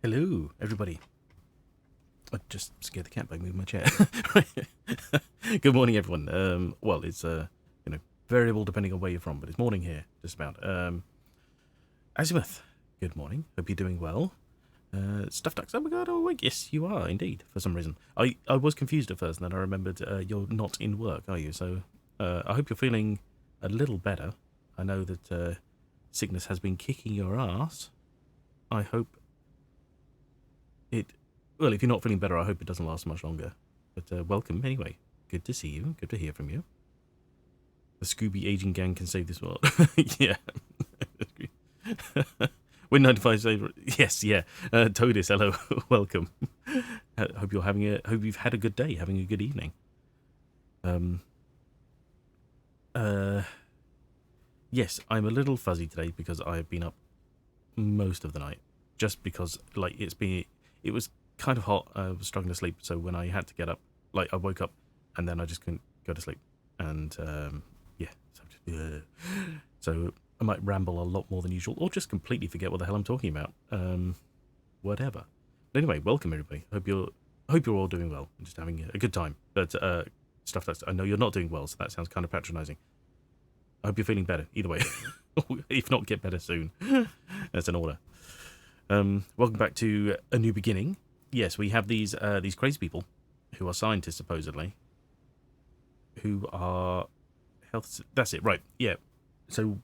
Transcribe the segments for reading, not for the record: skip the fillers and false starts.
Hello, everybody. I just scared the cat by moving my chair. Good morning, everyone. Well, it's variable depending on where you're from, but it's morning here, just about. Azimuth, good morning. Hope you're doing well. Stuff Ducks, oh my god, oh wait, yes, you are indeed. For some reason, I was confused at first, and then I remembered you're not in work, are you? So I hope you're feeling a little better. I know that sickness has been kicking your ass. I hope it. Well, if you're not feeling better, I hope it doesn't last much longer. But welcome anyway. Good to see you. Good to hear from you. The Scooby aging gang can save this world. Yeah. Win 95 save. Yes, yeah. Todis, hello. Welcome. Hope you're hope you've had a good day, having a good evening. Yes, I'm a little fuzzy today because I've been up most of the night. Just because, like, it was kind of hot. I was struggling to sleep, so when I had to get up, like, I woke up and then I just couldn't go to sleep. And yeah, so I might ramble a lot more than usual, or just completely forget what the hell I'm talking about. Whatever. But anyway, welcome everybody. Hope you're all doing well and just having a good time. But stuff that's I know you're not doing well, so that sounds kind of patronising. I hope you're feeling better either way. If not, get better soon. That's an order. Welcome back to A New Beginning. Yes, we have these crazy people who are scientists supposedly, who are health. That's it, right? Yeah. So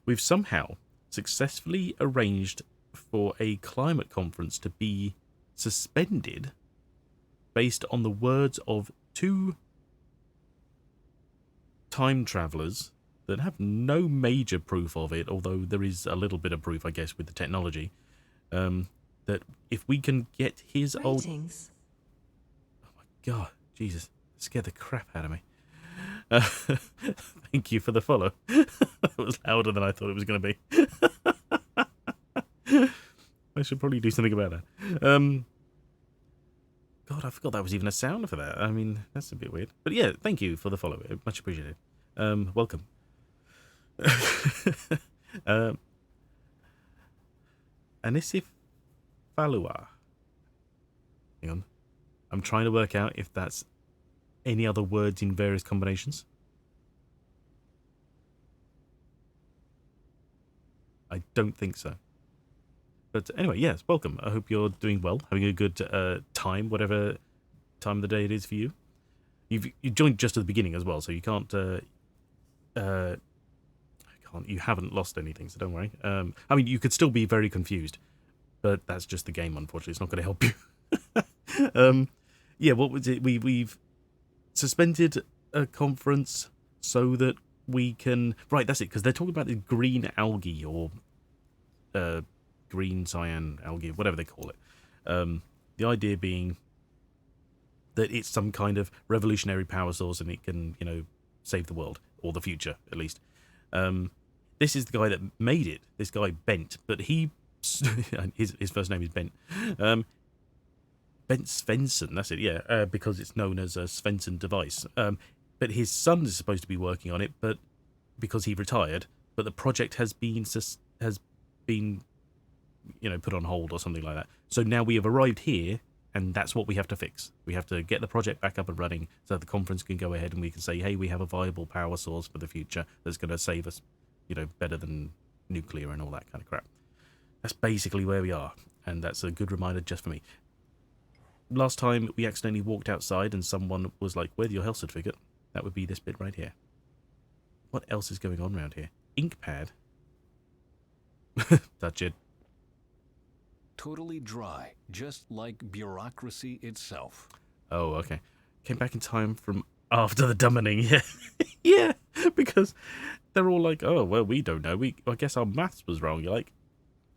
we've somehow successfully arranged for a climate conference to be suspended based on the words of two time travelers that have no major proof of it, although there is a little bit of proof, I guess, with the technology. That if we can get his Greetings. Oh my god, Jesus, that scared the crap out of me. Thank you for the follow. It was louder than I thought it was going to be. I should probably do something about that. God, I forgot that was even a sound for that. I mean, that's a bit weird. But yeah, thank you for the follow. Much appreciated. Welcome. Anisif Falua. Hang on. I'm trying to work out if that's any other words in various combinations. I don't think so. But anyway, yes, welcome. I hope you're doing well, having a good time, whatever time of the day it is for you. You joined just at the beginning as well, so you can't. You haven't lost anything, so don't worry. I mean, you could still be very confused, but that's just the game. Unfortunately, it's not going to help you. Yeah, what was it? We've suspended a conference so that we can. Right, that's it. Because they're talking about the green algae or green cyan algae, whatever they call it. The idea being that it's some kind of revolutionary power source and it can, save the world or the future at least. This is the guy that made it. This guy Bent, but his first name is Bent. Bent Svensson, that's it, yeah, because it's known as a Svensson device. But his son is supposed to be working on it, but because he retired, but the project has been put on hold or something like that. So now we have arrived here, and that's what we have to fix. We have to get the project back up and running so that the conference can go ahead and we can say, hey, we have a viable power source for the future that's going to save us, better than nuclear and all that kind of crap. That's basically where we are, and that's a good reminder just for me. Last time we accidentally walked outside and someone was like, where's your health certificate? That would be this bit right here. What else is going on around here? Ink pad. Touch it. Totally dry, just like bureaucracy itself. Oh, okay. Came back in time from after the dummening, yeah. Yeah, because they're all like, oh, well, we don't know. I guess our maths was wrong. You're like,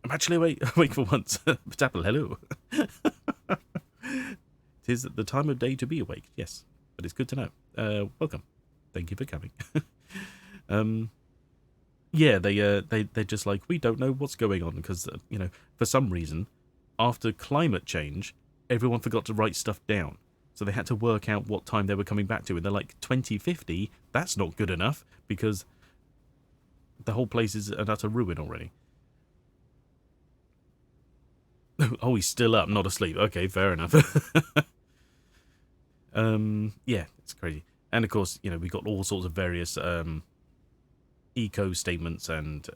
I'm actually awake for once. Apple, hello. Tis the time of day to be awake, yes. But it's good to know. Welcome. Thank you for coming. Yeah, they're just like, we don't know what's going on because, for some reason, after climate change, everyone forgot to write stuff down. So they had to work out what time they were coming back to. And they're like, 2050, that's not good enough because the whole place is an utter ruin already. Oh, he's still up, not asleep. Okay, fair enough. Yeah, it's crazy. And of course, you know, we got all sorts of various eco statements and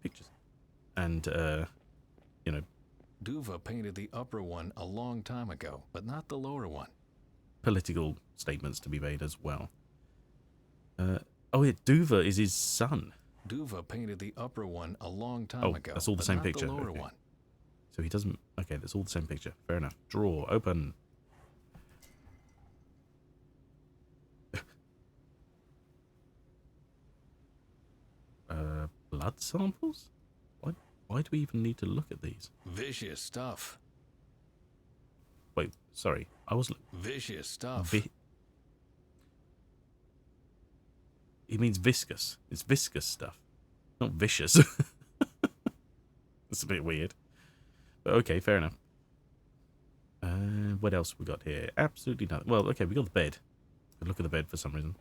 pictures, and you know, Duva painted the upper one a long time ago, but not the lower one. political statements to be made as well. Oh yeah, Duva is his son, Duva painted the upper one a long time ago. that's all the but same not picture. The lower Okay. one. So he doesn't. Okay, that's all the same picture. Fair enough. Draw, open. Blood samples? Why do we even need to look at these? Vicious stuff. Wait, sorry. I was. Vicious stuff. He means viscous. It's viscous stuff, not vicious. That's a bit weird. But okay, fair enough. What else we got here? Absolutely nothing. Well, okay, we got the bed. Look at the bed for some reason.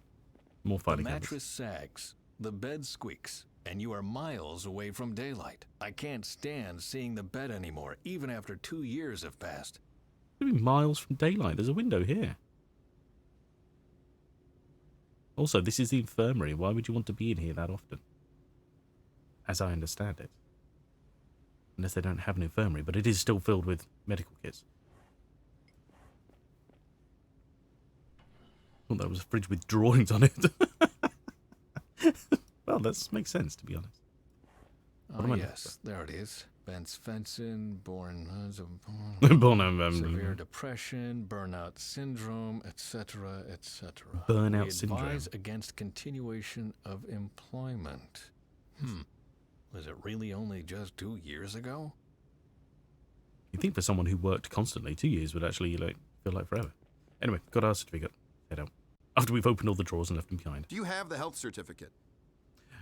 More The fighting mattress sags, the bed squeaks, and you are miles away from daylight. I can't stand seeing the bed anymore, even after 2 years have passed. We're miles from daylight. There's a window here. Also, this is the infirmary. Why would you want to be in here that often? As I understand it. Unless they don't have an infirmary, but it is still filled with medical kits. I thought that was a fridge with drawings on it. Well, that makes sense, to be honest. What am Oh I yes, there it is. Ben Svensson, born severe depression, burnout syndrome, etc., etc. Burnout We syndrome. advise against continuation of employment. Was it really only just 2 years ago? You'd think for someone who worked constantly, 2 years would actually feel like forever. Anyway, got our certificate. Head out. After we've opened all the drawers and left them behind. Do you have the health certificate?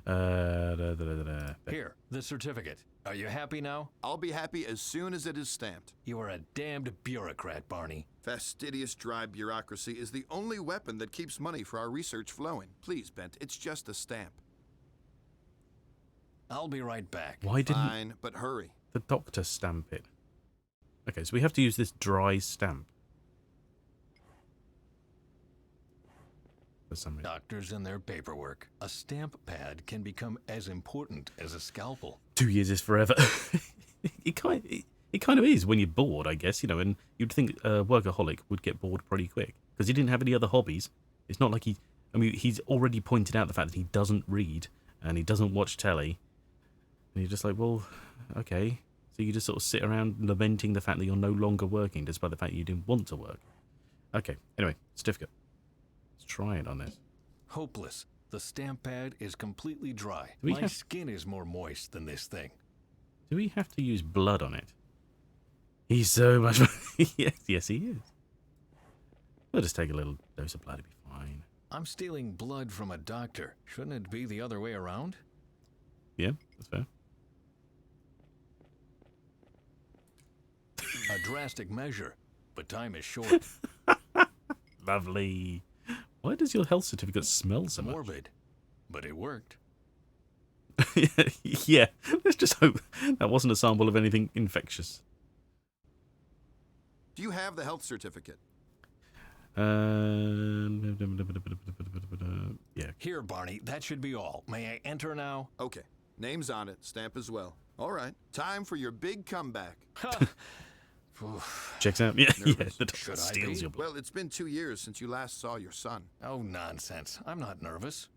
Here, the certificate. Are you happy now? I'll be happy as soon as it is stamped. You are a damned bureaucrat, Barney. Fastidious, dry bureaucracy is the only weapon that keeps money for our research flowing. Please, Bent, it's just a stamp. I'll be right back. Why didn't Fine, but hurry. the doctor stamp it? Okay, so we have to use this dry stamp. For some reason. Doctors and their paperwork. A stamp pad can become as important as a scalpel. 2 years is forever. it kind of is when you're bored, I guess, you know, and you'd think a workaholic would get bored pretty quick because he didn't have any other hobbies. It's not like he's already pointed out the fact that he doesn't read and he doesn't watch telly. And you're just like, well, okay. So you just sort of sit around lamenting the fact that you're no longer working despite the fact you didn't want to work. Okay, anyway, certificate. Let's try it on this. Hopeless. The stamp pad is completely dry. Do we My have- skin is more moist than this thing. Do we have to use blood on it? He's so much... yes, he is. We'll just take a little dose of blood, it'll be fine. I'm stealing blood from a doctor. Shouldn't it be the other way around? Yeah, that's fair. A drastic measure, but time is short. Lovely. Why does your health certificate smell so much? Morbid, but it worked. Yeah, let's just hope that wasn't a sample of anything infectious. Do you have the health certificate? Yeah. Here, Barney, that should be all. May I enter now? Okay. Name's on it, stamp as well. All right. Time for your big comeback. Checks out. Yeah, yeah. Nervous? The doctor Should I steals be? your blood. Well, it's been 2 years since you last saw your son. Oh, nonsense. I'm not nervous.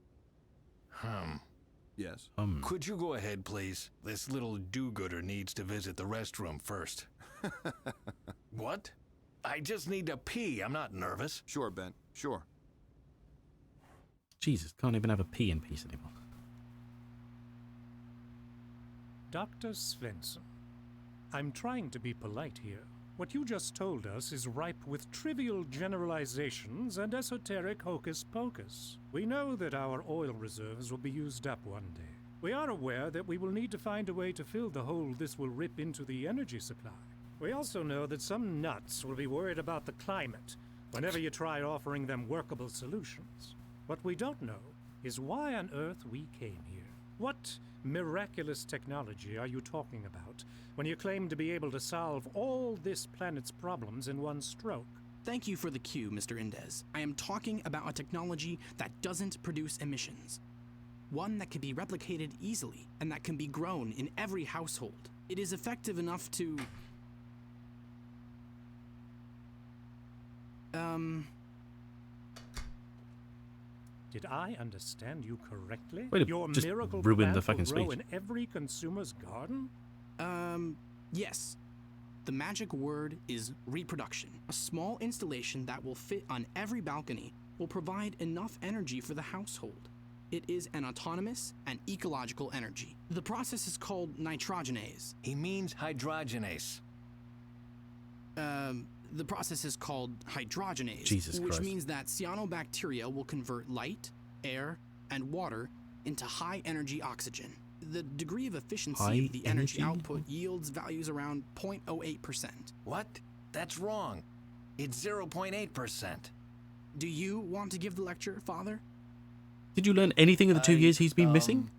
Yes. Could you go ahead, please? This little do-gooder needs to visit the restroom first. What? I just need to pee. I'm not nervous. Sure, Bent. Sure. Jesus, can't even have a pee in peace anymore. Dr. Svensson, I'm trying to be polite here. What you just told us is ripe with trivial generalizations and esoteric hocus pocus. We know that our oil reserves will be used up one day. We are aware that we will need to find a way to fill the hole this will rip into the energy supply. We also know that some nuts will be worried about the climate whenever you try offering them workable solutions. What we don't know is why on earth we came here. What miraculous technology are you talking about when you claim to be able to solve all this planet's problems in one stroke? Thank you for the cue, Mr. Indez. I am talking about a technology that doesn't produce emissions. One that can be replicated easily and that can be grown in every household. It is effective enough to... Did I understand you correctly? Way to Your just miracle ruin plant the fucking will grow speech. in every consumer's garden? Yes. The magic word is reproduction. A small installation that will fit on every balcony will provide enough energy for the household. It is an autonomous and ecological energy. The process is called nitrogenase. He means hydrogenase. The process is called hydrogenase, Jesus which Christ. means that cyanobacteria will convert light, air, and water into high-energy oxygen. The degree of efficiency High of the energy energy? output yields values around 0.08%. What? That's wrong. It's 0.8%. Do you want to give the lecture, Father? Did you learn anything in the 2 years he's been missing?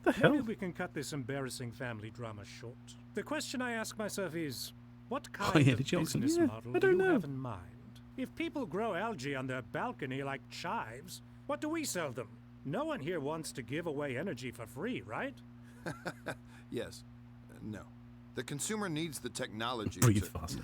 The hell? Maybe we can cut this embarrassing family drama short. The question I ask myself is, what kind yeah, of did you ask him? business Yeah, model I do don't you know. have in mind? If people grow algae on their balcony like chives, what do we sell them? No one here wants to give away energy for free, right? Yes. No. The consumer needs the technology Breathe faster.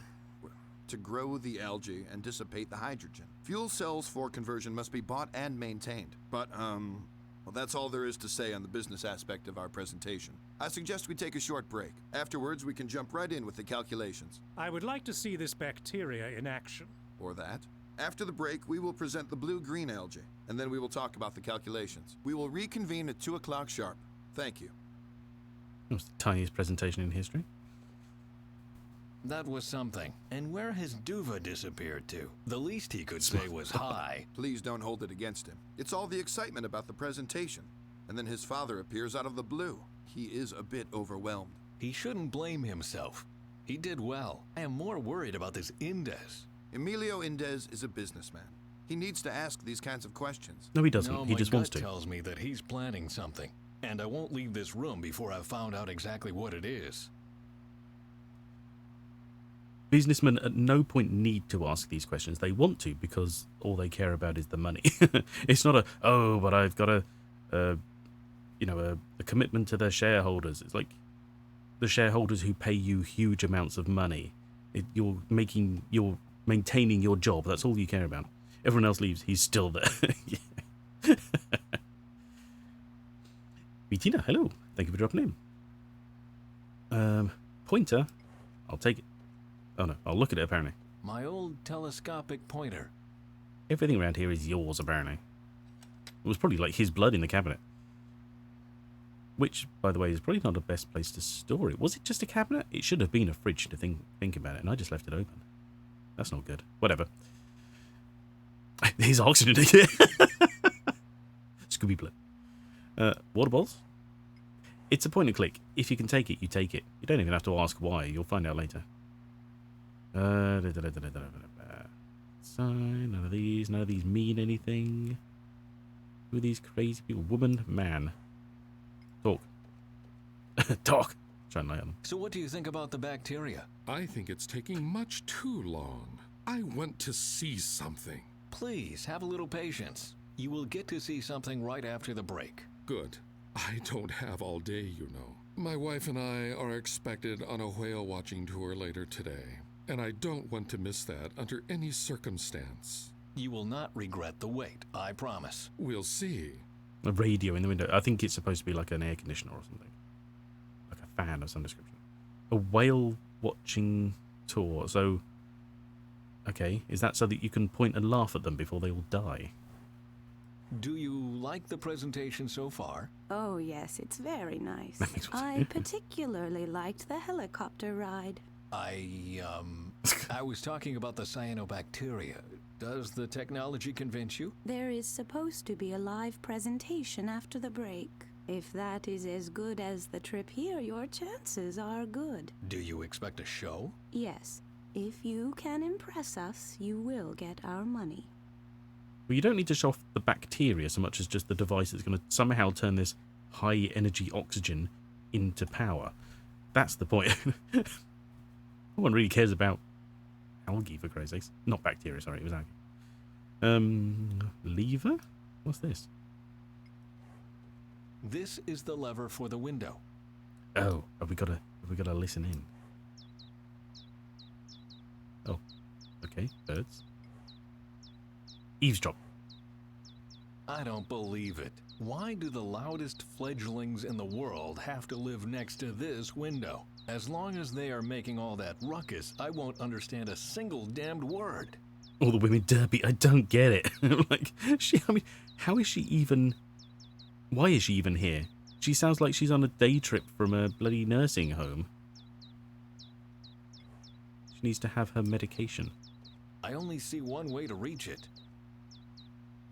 to grow the algae and dissipate the hydrogen. Fuel cells for conversion must be bought and maintained. But, well, that's all there is to say on the business aspect of our presentation. I suggest we take a short break. Afterwards, we can jump right in with the calculations. I would like to see this bacteria in action. Or that. After the break, we will present the blue-green algae, and then we will talk about the calculations. We will reconvene at 2 o'clock sharp. Thank you. That was the tiniest presentation in history. That was something. And where has Duva disappeared to? The least he could say was hi. Please don't hold it against him. It's all the excitement about the presentation. And then his father appears out of the blue. He is a bit overwhelmed. He shouldn't blame himself. He did well. I am more worried about this Indez. Emilio Indez is a businessman. He needs to ask these kinds of questions. No, he doesn't. No, he my just wants gut to. tells me that he's planning something. And I won't leave this room before I've found out exactly what it is. Businessmen at no point need to ask these questions. They want to because all they care about is the money. It's not but I've got a commitment to their shareholders. It's like the shareholders who pay you huge amounts of money. You're maintaining your job. That's all you care about. Everyone else leaves. He's still there. Yeah. Bettina, hello. Thank you for dropping in. Pointer. I'll take it. Oh no, I'll look at it apparently. My old telescopic pointer. Everything around here is yours apparently. It was probably like his blood in the cabinet. Which, by the way, is probably not the best place to store it. Was it just a cabinet? It should have been a fridge to think about it, and I just left it open. That's not good. Whatever. Here's oxygen again. Scooby blood. Water bottles? It's a point and click. If you can take it, you take it. You don't even have to ask why. You'll find out later. Sign. None of these mean anything. Who are these crazy people? Woman, man. Talk. Talk. Try and lie on them. So what do you think about the bacteria? I think it's taking much too long. I want to see something. Please, have a little patience. You will get to see something right after the break. Good. I don't have all day, you know. My wife and I are expected on a whale watching tour later today, and I don't want to miss that under any circumstance. You will not regret the wait, I promise. We'll see. A radio in the window. I think it's supposed to be like an air conditioner or something. Like a fan of some description. A whale watching tour. So, okay. Is that so that you can point and laugh at them before they all die? Do you like the presentation so far? Oh, yes, it's very nice. That makes sense. I particularly liked the helicopter ride. I was talking about the cyanobacteria. Does the technology convince you? There is supposed to be a live presentation after the break. If that is as good as the trip here, your chances are good. Do you expect a show? Yes, if you can impress us, you will get our money. Well, you don't need to show off the bacteria so much as just the device that's going to somehow turn this high energy oxygen into power. That's the point. No one really cares about algae, for Christ's sakes. Not bacteria, sorry, it was algae. Lever? What's this? This is the lever for the window. Oh, have we got to listen in? Oh, okay, birds. Eavesdrop. I don't believe it. Why do the loudest fledglings in the world have to live next to this window? As long as they are making all that ruckus, I won't understand a single damned word. All the women derpy. I don't get it. Like, I mean, how is she even... Why is she even here? She sounds like she's on a day trip from a bloody nursing home. She needs to have her medication. I only see one way to reach it.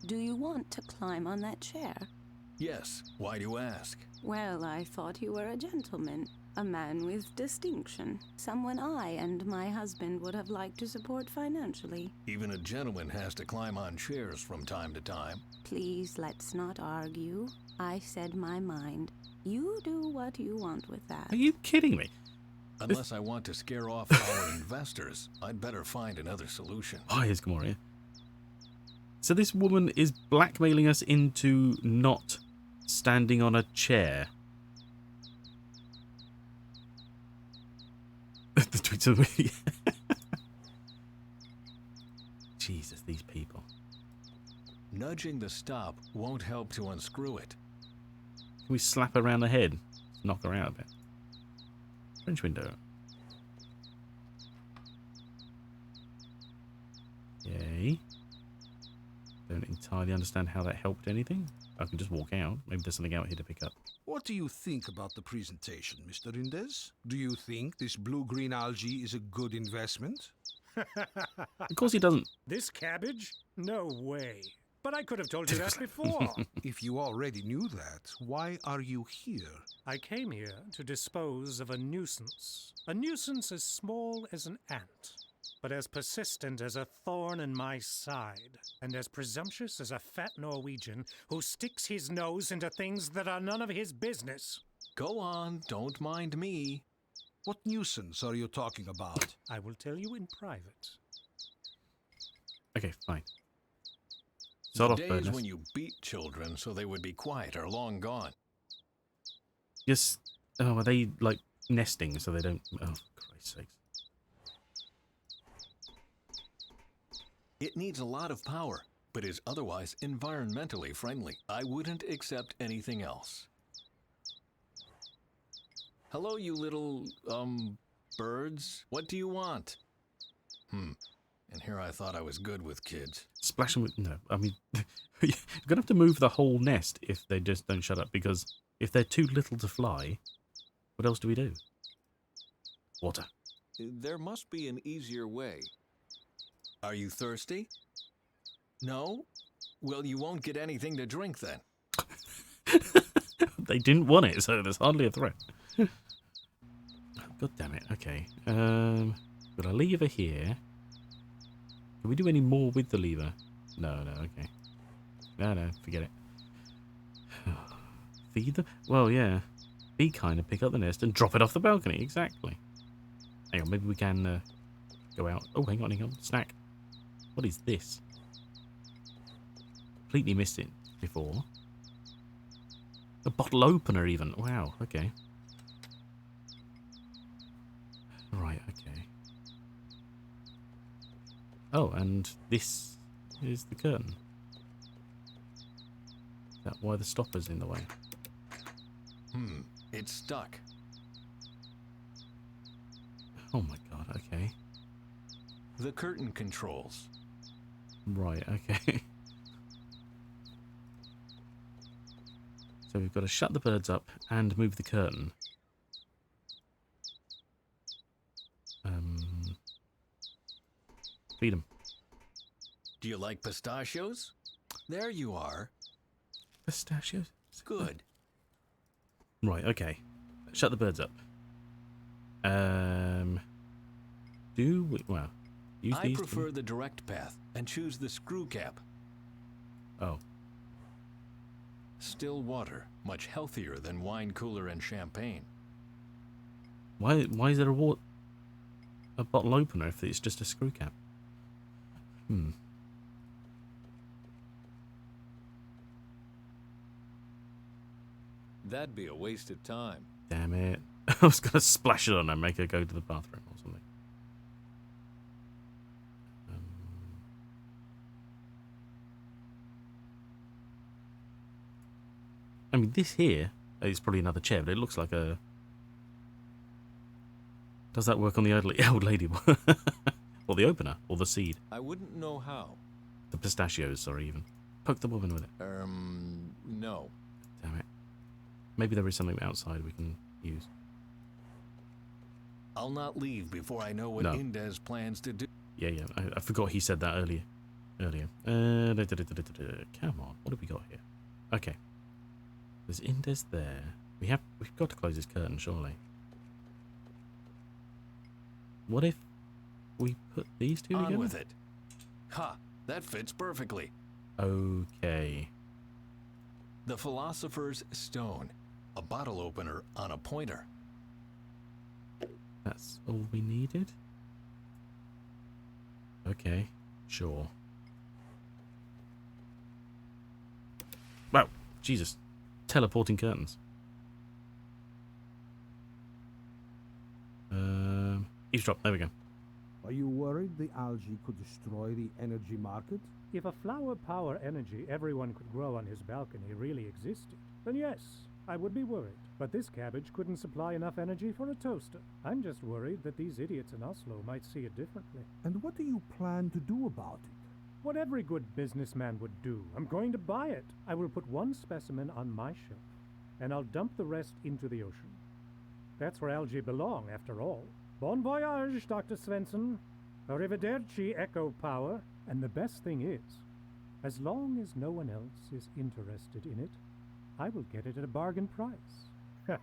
Do you want to climb on that chair? Yes, why do you ask? Well, I thought you were a gentleman. A man with distinction. Someone I and my husband would have liked to support financially. Even a gentleman has to climb on chairs from time to time. Please, let's not argue. I said my mind. You do what you want with that. Are you kidding me? Unless I want to scare off our investors, I'd better find another solution. Why is Gamora? So this woman is blackmailing us into not standing on a chair. The tweets of me. Jesus, these people. Nudging the stop won't help to unscrew it. Can we slap her around the head? Knock her out a bit. French window. Yay. Don't entirely understand how that helped anything. I can just walk out. Maybe there's something out here to pick up. What do you think about the presentation, Mr. Indez? Do you think this blue-green algae is a good investment? Of course he doesn't. This cabbage? No way. But I could have told you that before. If you already knew that, why are you here? I came here to dispose of a nuisance. A nuisance as small as an ant, but as persistent as a thorn in my side, and as presumptuous as a fat Norwegian who sticks his nose into things that are none of his business. Go on, don't mind me. What nuisance are you talking about? I will tell you in private. Okay, fine. Sort The off, days birdness. when you beat children so they would be quiet are long gone. Yes. Oh, are they like nesting so they don't? Oh, Christ's sakes. It needs a lot of power, but is otherwise environmentally friendly. I wouldn't accept anything else. Hello, you little, birds. What do you want? And here I thought I was good with kids. Splash them with... No, I mean... you're going to have to move the whole nest if they just don't shut up, because if they're too little to fly, what else do we do? Water. There must be an easier way. Are you thirsty? No? Well, you won't get anything to drink then. They didn't want it, so there's hardly a threat. God damn it. Okay. Got a lever here. Can we do any more with the lever? No, okay. No, forget it. Feed them? Well, yeah. Be kind and pick up the nest and drop it off the balcony. Exactly. Hang on, maybe we can go out. Oh, hang on. Snack. What is this? Completely missed it before. A bottle opener even. Wow, okay. Right, okay. Oh, and this is the curtain. Is that why the stopper's in the way? It's stuck. Oh my god, okay. The curtain controls. Right, okay. So we've got to shut the birds up and move the curtain. Feed them. Do you like pistachios? There you are. Pistachios? Good. Right, okay. Shut the birds up. Do we... Well, use I these... prefer the direct path and choose the screw cap. Oh. Still water, much healthier than wine cooler and champagne. Why is there a bottle opener if it's just a screw cap? That'd be a waste of time. Damn it. I was going to splash it on her and make her go to the bathroom or something. I mean, this here is probably another chair, but it looks like a... Does that work on the old lady? Or the opener? Or the seed? I wouldn't know how. The pistachios, sorry, even. Poke the woman with it. No. Damn it. Maybe there is something outside we can use. I'll not leave before I know what No. Indez plans to do. Yeah. I forgot he said that earlier. Come on. What have we got here? Okay. There's Indez there. We've got to close this curtain, surely. What if we put these two On together? with it. Ha! That fits perfectly. Okay. The Philosopher's Stone. A bottle opener on a pointer. That's all we needed? Okay. Sure. Wow. Jesus. Teleporting curtains. Eavesdrop. There we go. Are you worried the algae could destroy the energy market? If a flower power energy everyone could grow on his balcony really existed, then yes, I would be worried. But this cabbage couldn't supply enough energy for a toaster. I'm just worried that these idiots in Oslo might see it differently. And what do you plan to do about it? What every good businessman would do. I'm going to buy it. I will put one specimen on my shelf, and I'll dump the rest into the ocean. That's where algae belong, after all. Bon voyage, Dr. Svensson. Arrivederci, Echo Power. And the best thing is, as long as no one else is interested in it, I will get it at a bargain price. The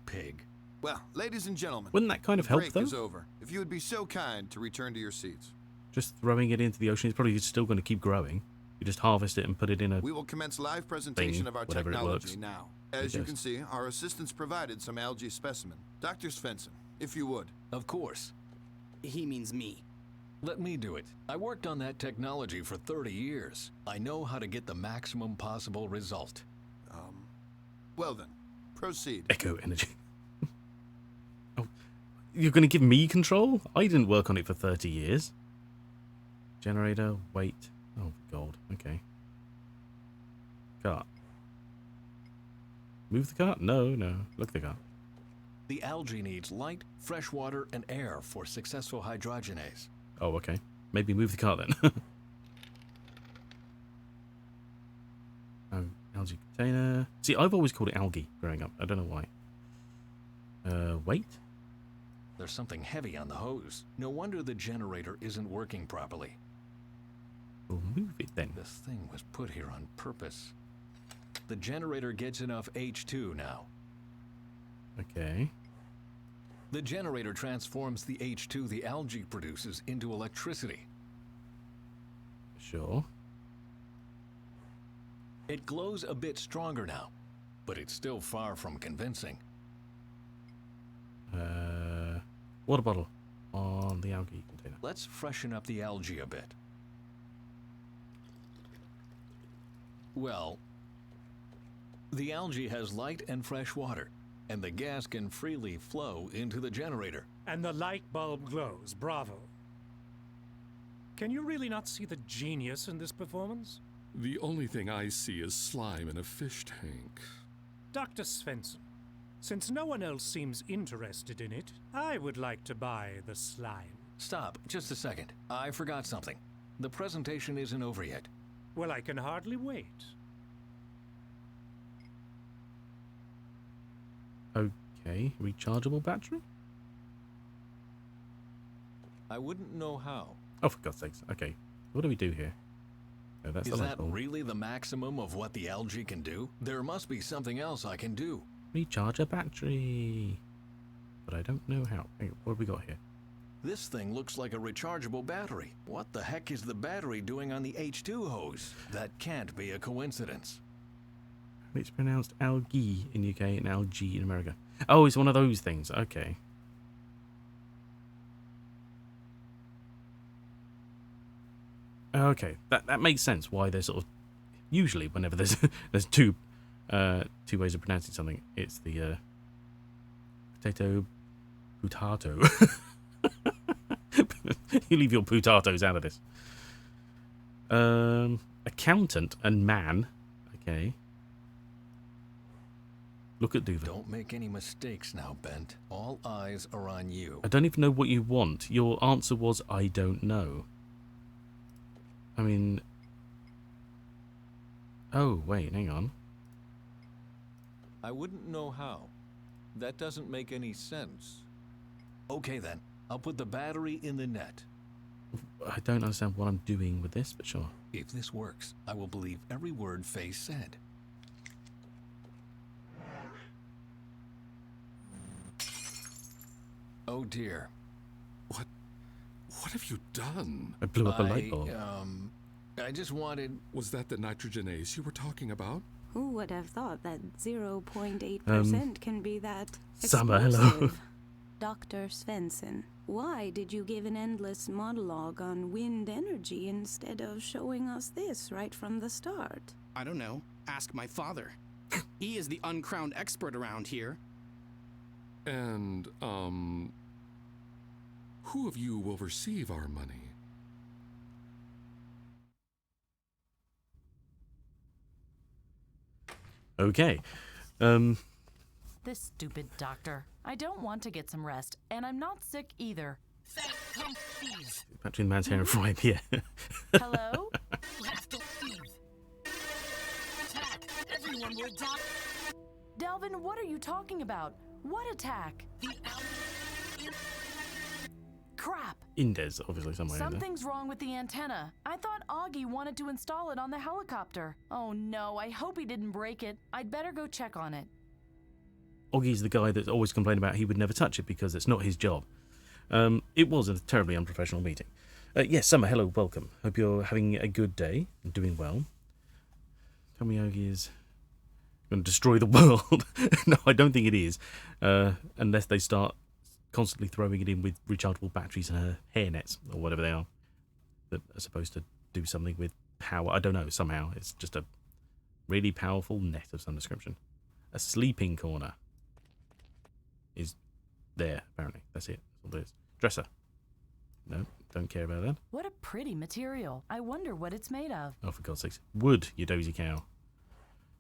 pig. Well, ladies and gentlemen, Wouldn't that kind of the help, break though? is over. If you would be so kind to return to your seats. Just throwing it into the ocean is probably still going to keep growing. You just harvest it and put it in a... We will commence live presentation Thing, of our whatever it technology works. now. As you Yes. can see, our assistants provided some algae specimen. Dr. Svensson, if you would. Of course. He means me. Let me do it. I worked on that technology for 30 years. I know how to get the maximum possible result. Well then, proceed. Echo energy. Oh, you're going to give me control? I didn't work on it for 30 years. Generator, wait. Oh, God. Okay. Cart. Move the cart? No. Look at the cart. The algae needs light, fresh water, and air for successful hydrogenase. Oh, okay. Maybe move the cart then. Oh, algae container. See, I've always called it algae growing up. I don't know why. Wait. There's something heavy on the hose. No wonder the generator isn't working properly. We'll move it then. This thing was put here on purpose. The generator gets enough H2 now. Okay. The generator transforms the H2 the algae produces into electricity. Sure. It glows a bit stronger now, but it's still far from convincing. Water bottle on the algae container. Let's freshen up the algae a bit. Well, the algae has light and fresh water, and the gas can freely flow into the generator. And the light bulb glows. Bravo. Can you really not see the genius in this performance? The only thing I see is slime in a fish tank. Dr. Svensson, since no one else seems interested in it, I would like to buy the slime. Stop, just a second. I forgot something. The presentation isn't over yet. Well, I can hardly wait. Okay. Rechargeable battery? I wouldn't know how. Oh, for God's sakes. Okay. What do we do here? Oh, that's Is the light that bulb. really the maximum of what the algae can do? There must be something else I can do. Recharge a battery. But I don't know how. Hang on, what have we got here? This thing looks like a rechargeable battery. What the heck is the battery doing on the H2 hose? That can't be a coincidence. It's pronounced algae in UK and algae in America. Oh, it's one of those things. Okay. Okay, that makes sense. Why they're sort of usually whenever there's there's two ways of pronouncing something, it's the potato. You leave your potatoes out of this. Accountant and man. Okay. Look at Duva. Don't make any mistakes now, Bent. All eyes are on you. I don't even know what you want. Your answer was, I don't know. I mean... Oh, wait, hang on. I wouldn't know how. That doesn't make any sense. Okay then, I'll put the battery in the net. I don't understand what I'm doing with this, but sure. If this works, I will believe every word Faye said. Oh dear. What have you done? I blew up a light bulb. I just wanted... Was that the nitrogenase you were talking about? Who would have thought that 0.8% can be that Summer, hello. explosive? Dr. Svensson, why did you give an endless monologue on wind energy instead of showing us this right from the start? I don't know. Ask my father. He is the uncrowned expert around here. And, who of you will receive our money? Okay. This stupid doctor. I don't want to get some rest, and I'm not sick either. Patching the man's hair and frying Pierre. Hello? Everyone will die. Delvin, what are you talking about? What attack? Crap. Indes, obviously, somewhere in there. Something's wrong with the antenna. I thought Augie wanted to install it on the helicopter. Oh no, I hope he didn't break it. I'd better go check on it. Augie's the guy that's always complained about he would never touch it because it's not his job. It was a terribly unprofessional meeting. Yes, Summer, hello, welcome. Hope you're having a good day and doing well. Tell me Augie is going to destroy the world. No, I don't think it is. Unless they start constantly throwing it in with rechargeable batteries and her hair nets, or whatever they are, that are supposed to do something with power. I don't know, somehow. It's just a really powerful net of some description. A sleeping corner is there, apparently. That's it. That's all it is. Dresser. No, don't care about that. What a pretty material. I wonder what it's made of. Oh, for God's sakes. Wood, you dozy cow.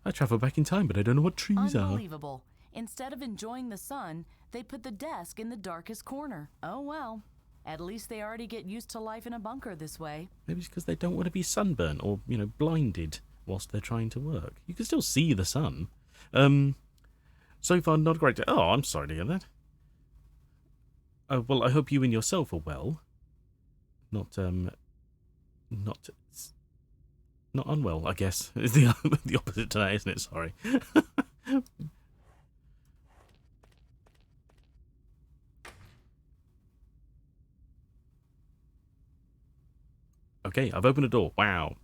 I travel back in time, but I don't know what trees are. Unbelievable. Instead of enjoying the sun, they put the desk in the darkest corner. Oh well. At least they already get used to life in a bunker this way. Maybe it's because they don't want to be sunburnt or, blinded whilst they're trying to work. You can still see the sun. So far, not a great day. Oh, I'm sorry to hear that. Well, I hope you and yourself are well. Not unwell, I guess. It's the opposite to that, isn't it? Sorry. Okay, I've opened a door. Wow.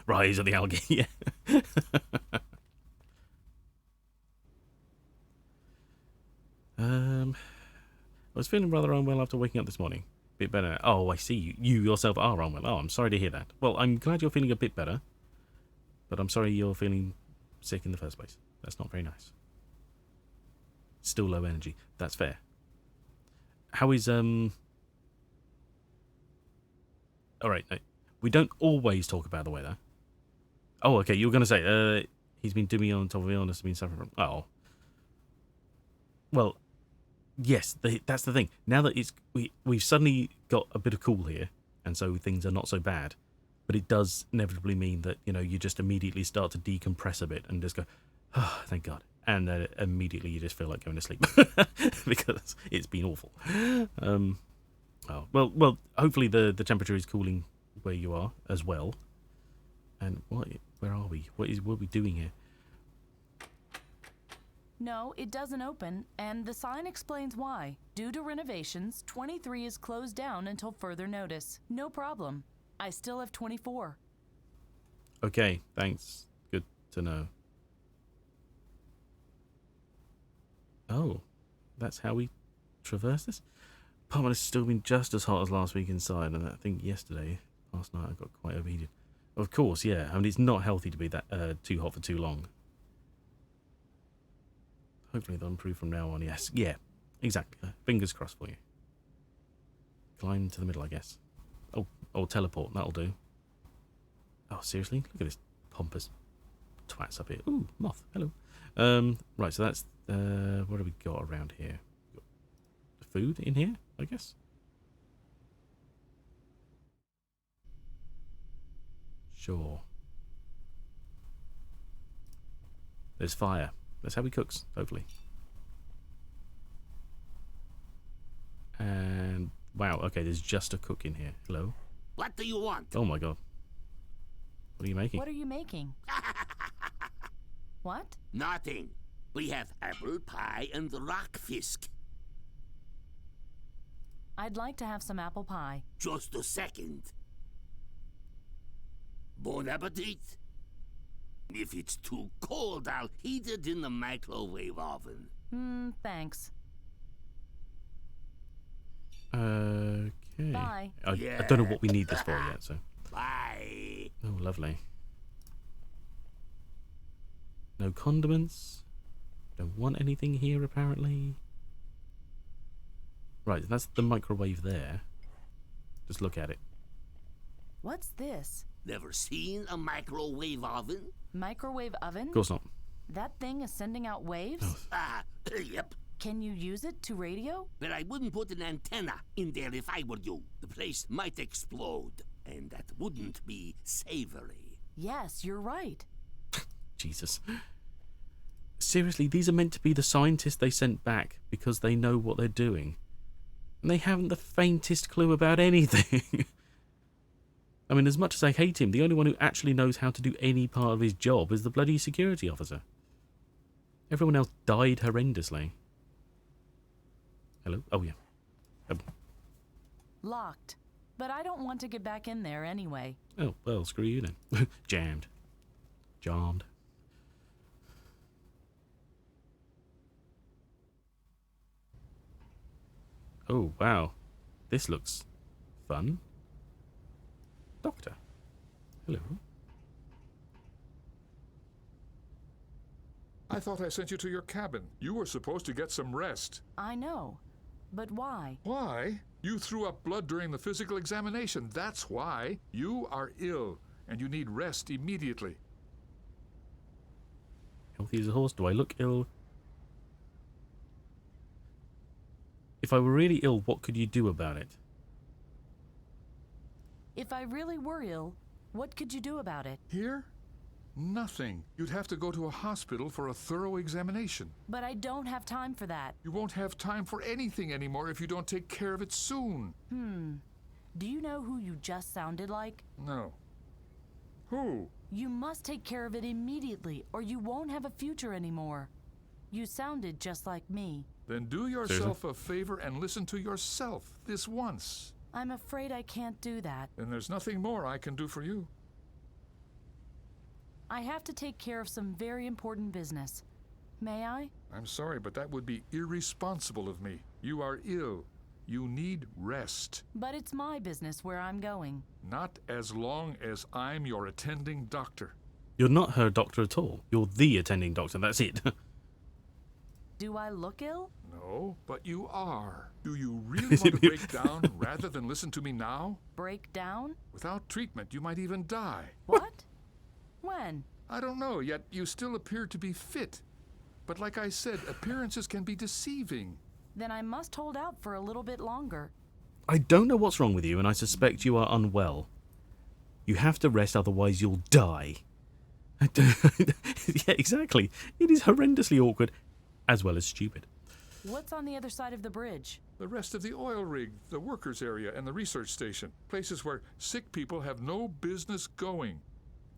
Rise of the algae. Yeah. I was feeling rather unwell after waking up this morning. Bit better. Oh, I see. You yourself are unwell. Oh, I'm sorry to hear that. Well, I'm glad you're feeling a bit better. But I'm sorry you're feeling sick in the first place. That's not very nice. Still low energy. That's fair. How is, Alright, we don't always talk about the weather. Oh, okay, you were going to say, he's been doing on top of illness, been suffering from... Oh. Well, yes, that's the thing. Now that we've suddenly got a bit of cool here, and so things are not so bad, but it does inevitably mean that, you just immediately start to decompress a bit and just go, oh, thank God. And then immediately you just feel like going to sleep because it's been awful. Oh, well, hopefully the temperature is cooling where you are as well. And where are we? What are we doing here? No, it doesn't open, and the sign explains why. Due to renovations, 23 is closed down until further notice. No problem. I still have 24. Okay, thanks. Good to know. Oh, that's how we traverse this? Apartment has still been just as hot as last week inside, and I think last night I got quite overheated. Of course, yeah. I mean, it's not healthy to be that too hot for too long. Hopefully they'll improve from now on, yes. Yeah, exactly. Fingers crossed for you. Climb to the middle, I guess. Oh, or teleport, that'll do. Oh, seriously? Look at this pompous twats up here. Ooh, moth, hello. Right, so that's, what have we got around here? Got food in here, I guess? Sure. There's fire. That's how he cooks, hopefully. And wow, okay, there's just a cook in here. Hello. What do you want? Oh my god. What are you making? What are you making? What? Nothing. We have apple pie and rockfisk. I'd like to have some apple pie. Just a second. Bon appetit. If it's too cold, I'll heat it in the microwave oven. Thanks. Okay. Bye. I don't know what we need this for yet, so. Bye. Oh, lovely. No condiments. Don't want anything here, apparently. Right, that's the microwave there. Just look at it. What's this? Never seen a microwave oven? Microwave oven? Of course not. That thing is sending out waves? Yep. Can you use it to radio? But I wouldn't put an antenna in there if I were you. The place might explode, and that wouldn't be savory. Yes, you're right. Jesus. Seriously, these are meant to be the scientists they sent back because they know what they're doing. And they haven't the faintest clue about anything. I mean, as much as I hate him, the only one who actually knows how to do any part of his job is the bloody security officer. Everyone else died horrendously. Hello? Oh, yeah. Locked. But I don't want to get back in there anyway. Oh, well, screw you then. Jammed. Jammed. Oh, wow. This looks fun. Doctor. Hello. I thought I sent you to your cabin. You were supposed to get some rest. I know. But why? Why? You threw up blood during the physical examination. That's why. You are ill, and you need rest immediately. Healthy as a horse. Do I look ill? If I were really ill, what could you do about it? If I really were ill, what could you do about it? Here? Nothing. You'd have to go to a hospital for a thorough examination. But I don't have time for that. You won't have time for anything anymore if you don't take care of it soon. Do you know who you just sounded like? No. Who? You must take care of it immediately, or you won't have a future anymore. You sounded just like me. Then do yourself a favor and listen to yourself this once. I'm afraid I can't do that. Then there's nothing more I can do for you. I have to take care of some very important business. May I? I'm sorry, but that would be irresponsible of me. You are ill. You need rest. But it's my business where I'm going. Not as long as I'm your attending doctor. You're not her doctor at all. You're the attending doctor, that's it. Do I look ill? No, but you are. Do you really want to break down rather than listen to me now? Break down? Without treatment, you might even die. What? When? I don't know, yet you still appear to be fit. But like I said, appearances can be deceiving. Then I must hold out for a little bit longer. I don't know what's wrong with you, and I suspect you are unwell. You have to rest, otherwise you'll die. Yeah, exactly. It is horrendously awkward, as well as stupid. What's on the other side of the bridge? The rest of the oil rig, the workers' area, and the research station. Places where sick people have no business going.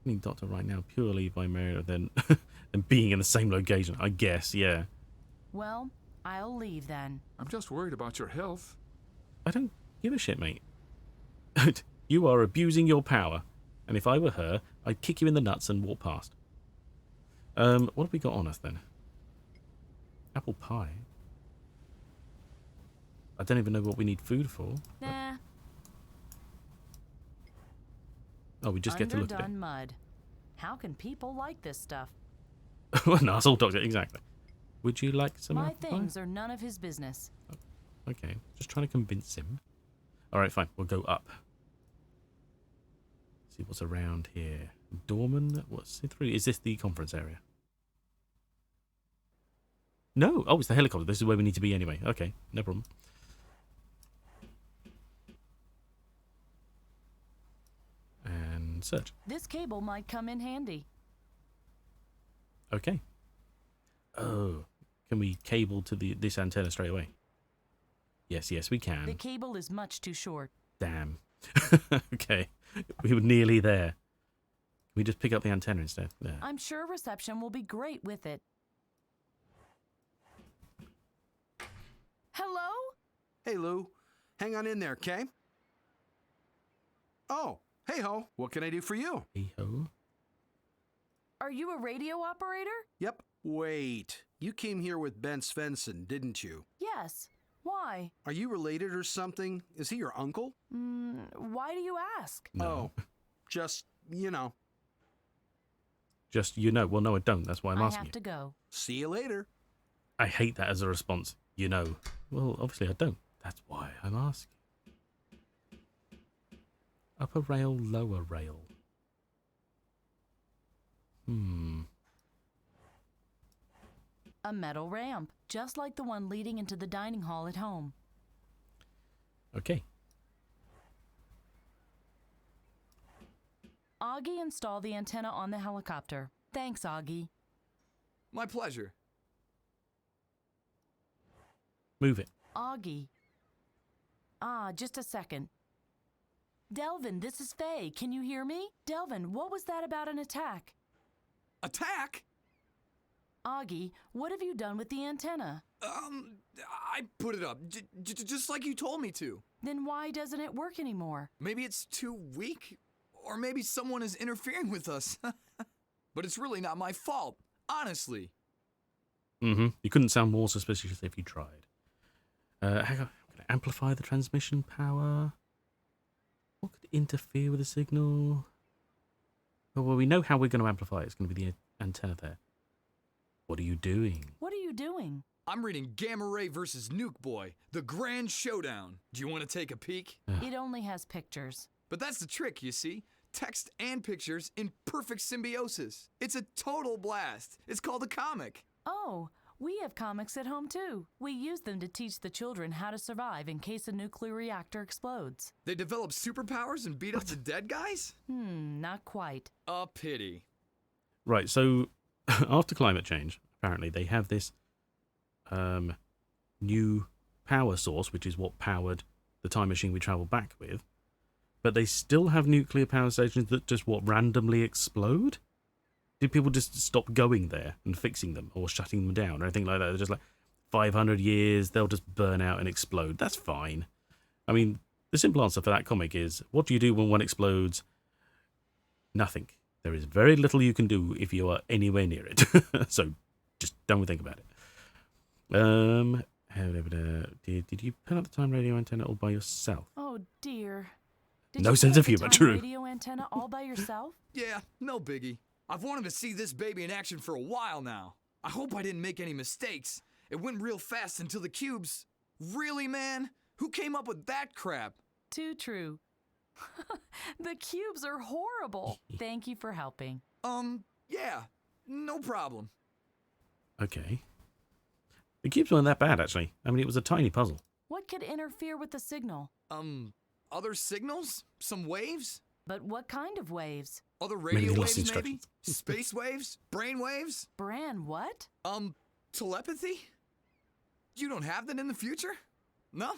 I need doctor right now purely by merit than being in the same location, I guess, yeah. Well, I'll leave then. I'm just worried about your health. I don't give a shit, mate. You are abusing your power. And if I were her, I'd kick you in the nuts and walk past. What have we got on us then? Apple pie. I don't even know what we need food for. Nah. Oh, we just get to look at it. Underdone mud. How can people like this stuff? Well, no, asshole doctor, exactly. Would you like some My apple things pie? are none of his business. Okay, just trying to convince him. Alright, fine, we'll go up. See what's around here. Dorman, what's it through? Is this the conference area? No, oh, it's the helicopter. This is where we need to be anyway. Okay, no problem. And search. This cable might come in handy. Okay. Oh, can we cable to this antenna straight away? Yes, we can. The cable is much too short. Damn. Okay, we were nearly there. Can we just pick up the antenna instead? There. I'm sure reception will be great with it. Hello? Hey, Lou. Hang on in there, okay? Oh, hey ho. What can I do for you? Hey ho. Are you a radio operator? Yep. Wait. You came here with Ben Svensson, didn't you? Yes. Why? Are you related or something? Is he your uncle? Why do you ask? No. Oh, just, you know. Just, you know. Well, no, I don't. That's why I'm I asking have you. to go. See you later. I hate that as a response. You know. Well, obviously I don't. That's why I'm asking. Upper rail, lower rail. A metal ramp, just like the one leading into the dining hall at home. Okay. Augie, install the antenna on the helicopter. Thanks, Augie. My pleasure. Move it. Augie. Just a second. Delvin, this is Faye. Can you hear me? Delvin, what was that about an attack? Attack? Augie, what have you done with the antenna? I put it up, just like you told me to. Then why doesn't it work anymore? Maybe it's too weak, or maybe someone is interfering with us. But it's really not my fault, honestly. You couldn't sound more suspicious if you tried. Hang on. I'm going to amplify the transmission power. What could interfere with the signal? Oh, well, we know how we're going to amplify it. It's going to be the antenna there. What are you doing? What are you doing? I'm reading Gamma Ray vs. Nuke Boy, the grand showdown. Do you want to take a peek? It only has pictures. But that's the trick, you see. Text and pictures in perfect symbiosis. It's a total blast. It's called a comic. Oh, we have comics at home too. We use them to teach the children how to survive in case a nuclear reactor explodes. They develop superpowers and beat up the dead guys? Not quite. A pity. Right, so after climate change, apparently they have this new power source, which is what powered the time machine we traveled back with. But they still have nuclear power stations that just, randomly explode? Did people just stop going there and fixing them or shutting them down or anything like that? They're just like, 500 years, they'll just burn out and explode. That's fine. I mean, the simple answer for that comic is, what do you do when one explodes? Nothing. There is very little you can do if you are anywhere near it. So just don't think about it. Did you put up the time radio antenna all by yourself? Oh dear. Did No you sense put of up the humor, time true. Radio antenna all by yourself? Yeah, no biggie. I've wanted to see this baby in action for a while now. I hope I didn't make any mistakes. It went real fast until the cubes. Really, man? Who came up with that crap? Too true. The cubes are horrible. Thank you for helping. Yeah, no problem. Okay. The cubes weren't that bad, actually. I mean, it was a tiny puzzle. What could interfere with the signal? Other signals? Some waves? But what kind of waves? Other Maybe radio they lost waves, maybe? instructions. Space waves? Brain waves? Bran, what? Telepathy? You don't have that in the future? No?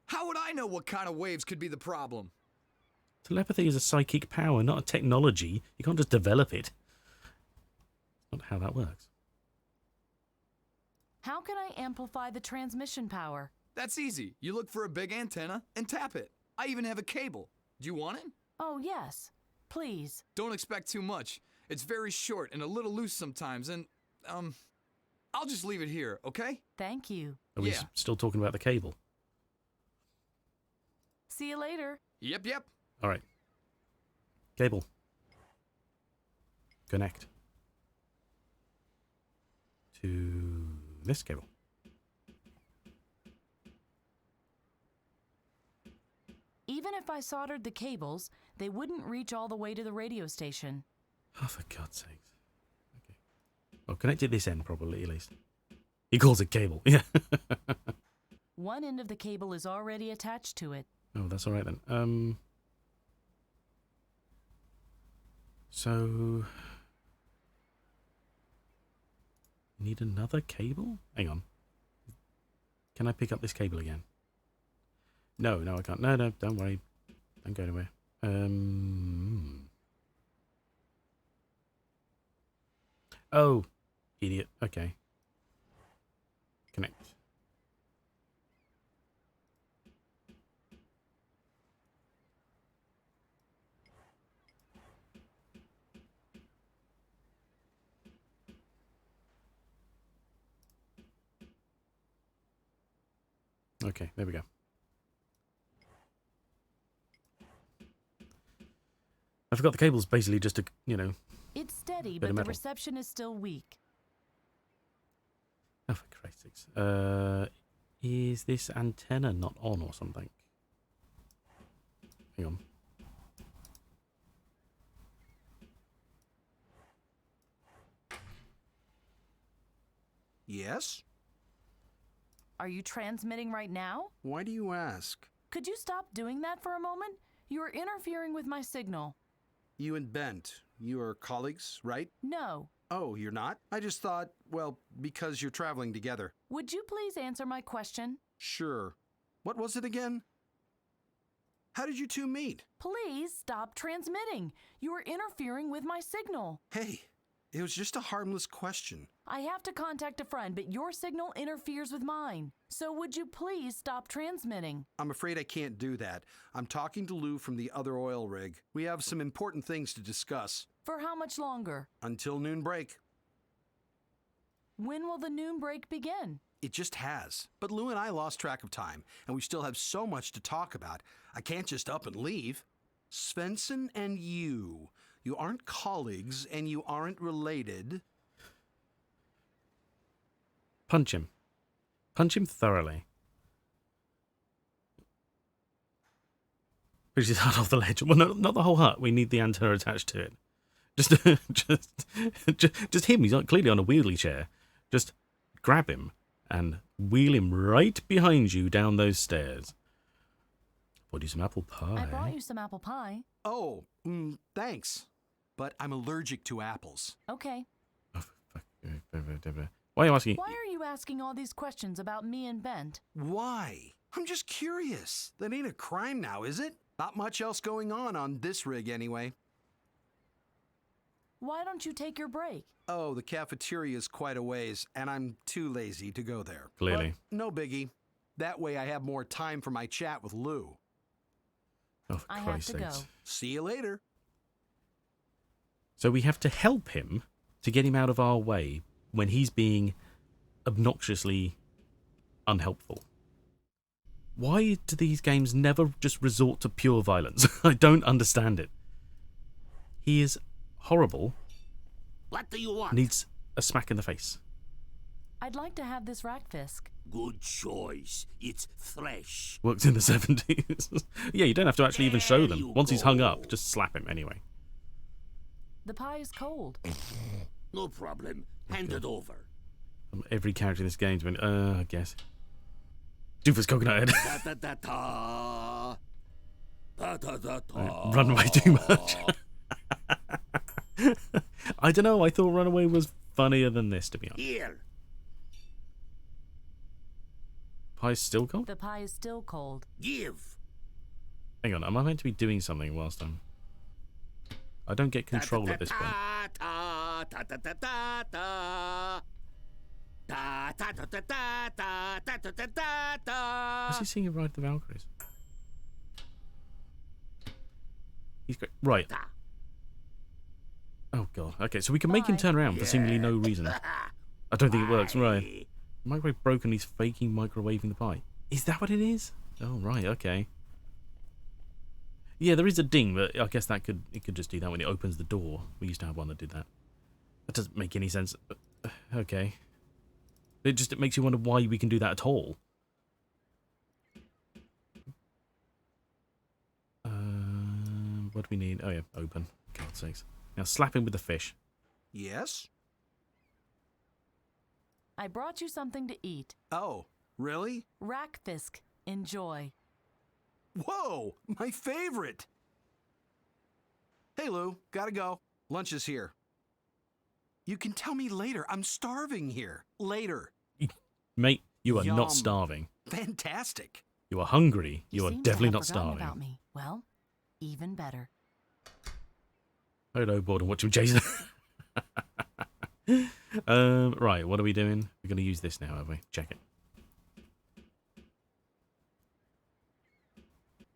How would I know what kind of waves could be the problem? Telepathy is a psychic power, not a technology. You can't just develop it. That's not how that works. How can I amplify the transmission power? That's easy. You look for a big antenna and tap it. I even have a cable. Do you want it? Oh, yes. Please. Don't expect too much. It's very short and a little loose sometimes, and, I'll just leave it here, okay? Thank you. Are we still talking about the cable? See you later. Yep. All right. Cable. Connect. To this cable. Even if I soldered the cables, they wouldn't reach all the way to the radio station. Oh, for God's sakes. Okay. Well, connect it this end, probably, at least. He calls it cable. Yeah. One end of the cable is already attached to it. Oh, that's all right then. So... Need another cable? Hang on. Can I pick up this cable again? No, I can't. No, don't worry. Don't go anywhere. Oh, idiot. Okay. Connect. Okay, there we go. I forgot the cable's basically just a, It's steady, bit but of the metal. reception is still weak. Oh, for Christ's sakes. Is this antenna not on or something? Hang on. Yes? Are you transmitting right now? Why do you ask? Could you stop doing that for a moment? You are interfering with my signal. You and Bent, you are colleagues, right? No. Oh, you're not? I just thought, well, because you're traveling together. Would you please answer my question? Sure. What was it again? How did you two meet? Please stop transmitting. You are interfering with my signal. Hey, it was just a harmless question. I have to contact a friend, but your signal interferes with mine. So would you please stop transmitting? I'm afraid I can't do that. I'm talking to Lou from the other oil rig. We have some important things to discuss. For how much longer? Until noon break. When will the noon break begin? It just has. But Lou and I lost track of time, and we still have so much to talk about. I can't just up and leave. Svensson and you aren't colleagues, and you aren't related. Punch him. Punch him thoroughly. Which is hut off the ledge. Well, no, not the whole hut. We need the antenna attached to it. Just him. He's clearly on a wheelie chair. Just grab him and wheel him right behind you down those stairs. Bought you some apple pie. I brought you some apple pie. Oh, thanks. But I'm allergic to apples. Okay. Oh, fuck. Why are you asking? Why are you asking all these questions about me and Bent? Why? I'm just curious. That ain't a crime now, is it? Not much else going on this rig anyway. Why don't you take your break? Oh, the cafeteria is quite a ways, and I'm too lazy to go there. Clearly. But no biggie. That way I have more time for my chat with Lou. Oh, for I have Christ's to go. sakes. See you later. So we have to help him to get him out of our way when he's being obnoxiously unhelpful. Why do these games never just resort to pure violence? I don't understand it. He is horrible. What do you want? Needs a smack in the face. I'd like to have this Rackfisk. Good choice. It's fresh. Worked in the 70s. Yeah, you don't have to actually even show There them. you Once he's hung go. up, just slap him anyway. The pie is cold. No problem. Hand it over. Every character in this game's been, I guess. Doofus Coconut Head. Da da da da. Da da da da. Runaway too much. I don't know. I thought Runaway was funnier than this, to be honest. Here. Pie's still cold? The pie is still cold. Give. Hang on. Am I meant to be doing something whilst I'm... I don't get control at this point. Da da da da da da. Da What's he singing Ride the Valkyries? He's great. Right. Oh, God. Okay, so we can make him turn around for seemingly no reason. I don't think it works. Right. Microwave broken, he's faking microwaving the pie. Is that what it is? Oh, right, okay. Yeah, there is a ding, but I guess it could just do that when it opens the door. We used to have one that did that. That doesn't make any sense. Okay. It makes you wonder why we can do that at all. What do we need? Oh, yeah, open. God's sakes. Now slap him with the fish. Yes? I brought you something to eat. Oh, really? Rackfisk. Enjoy. Whoa, my favorite. Hey, Lou, gotta go. Lunch is here. You can tell me later. I'm starving here. Later. Mate, you are Yum. not starving. Fantastic. You are hungry. You are seem to definitely have not forgotten starving. About me. Well, even better. Hello, bored and watching Jason. Right, what are we doing? We're going to use this now, have we? Check it.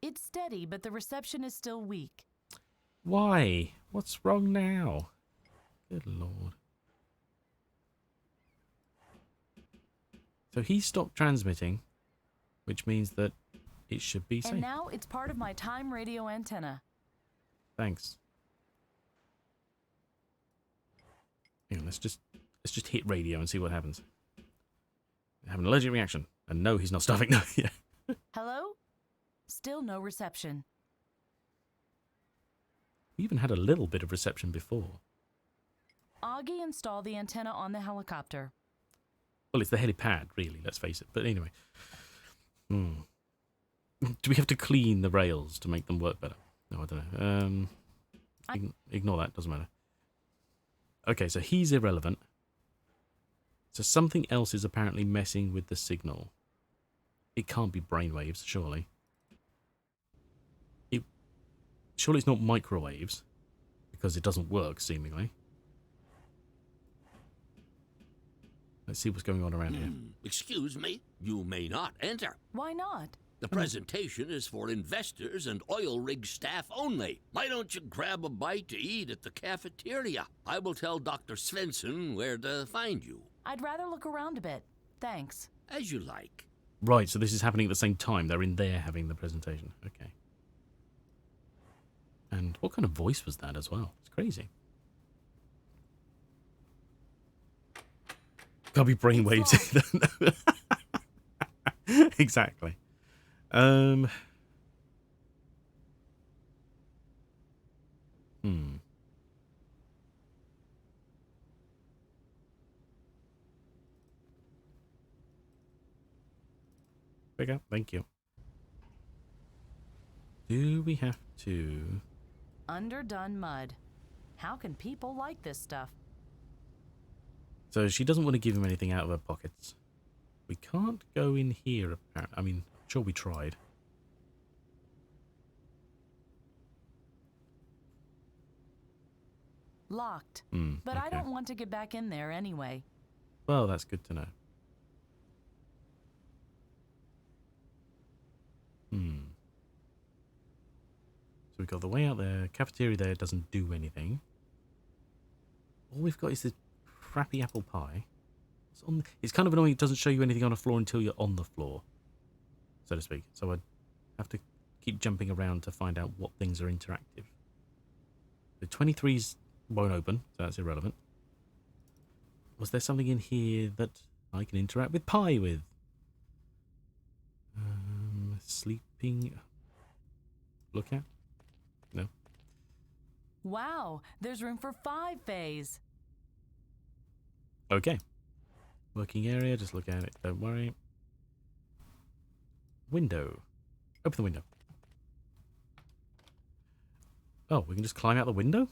It's steady, but the reception is still weak. Why? What's wrong now? Good lord. So he stopped transmitting, which means that it should be safe. And now it's part of my time radio antenna. Thanks. Hang on, let's just hit radio and see what happens. Have an allergic reaction. And no, he's not starving. No, yeah. Hello? Still no reception. We even had a little bit of reception before. Augie installed the antenna on the helicopter. Well, it's the helipad, really, let's face it. But anyway. Do we have to clean the rails to make them work better? No, I don't know. Ignore that, doesn't matter. Okay, so he's irrelevant. So something else is apparently messing with the signal. It can't be brainwaves, surely. Surely it's not microwaves, because it doesn't work, seemingly. Let's see what's going on around here. Excuse me, you may not enter. Why not? The presentation is for investors and oil rig staff only. Why don't you grab a bite to eat at the cafeteria? I will tell Dr. Svensson where to find you. I'd rather look around a bit. Thanks. As you like. Right, so this is happening at the same time. They're in there having the presentation. Okay. And what kind of voice was that as well? It's crazy. Can't be brainwaves either. Exactly. Pick up, thank you. Do we have to? Underdone mud. How can people like this stuff? So she doesn't want to give him anything out of her pockets. We can't go in here, apparently. I mean, sure, we tried. Locked. But okay. I don't want to get back in there anyway. Well, that's good to know. So we've got the way out there. Cafeteria there doesn't do anything. All we've got is this crappy apple pie. It's kind of annoying. It doesn't show you anything on the floor until you're on the floor, so to speak. So I have to keep jumping around to find out what things are interactive. The 23s won't open, so that's irrelevant. Was there something in here that I can interact with pie with? Sleeping. Look at? No. Wow, there's room for 5 phase. Okay. Working area, just look at it, don't worry. Window. Open the window. Oh, we can just climb out the window?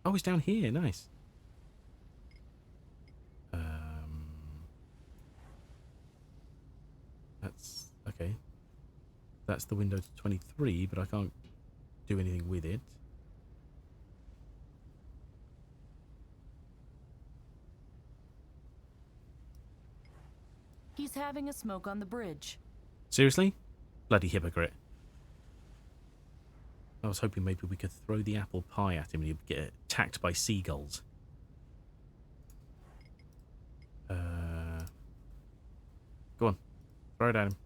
Oh, it's down here, nice. That's, okay. That's the window to 23, but I can't do anything with it. having a smoke on the bridge. Seriously? Bloody hypocrite. I was hoping maybe we could throw the apple pie at him and he'd get attacked by seagulls. Go on. Throw it at him.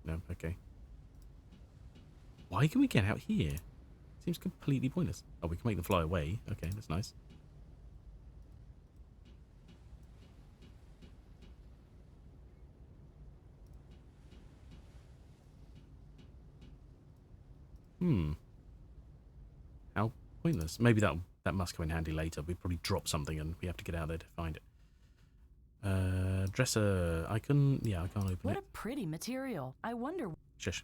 No, okay. Why can we get out here? Seems completely pointless. Oh, we can make them fly away. Okay, that's nice. How pointless. Maybe that must come in handy later. We probably drop something and we have to get out there to find it. Dresser. I can't open it. What a pretty material. I wonder. Shush.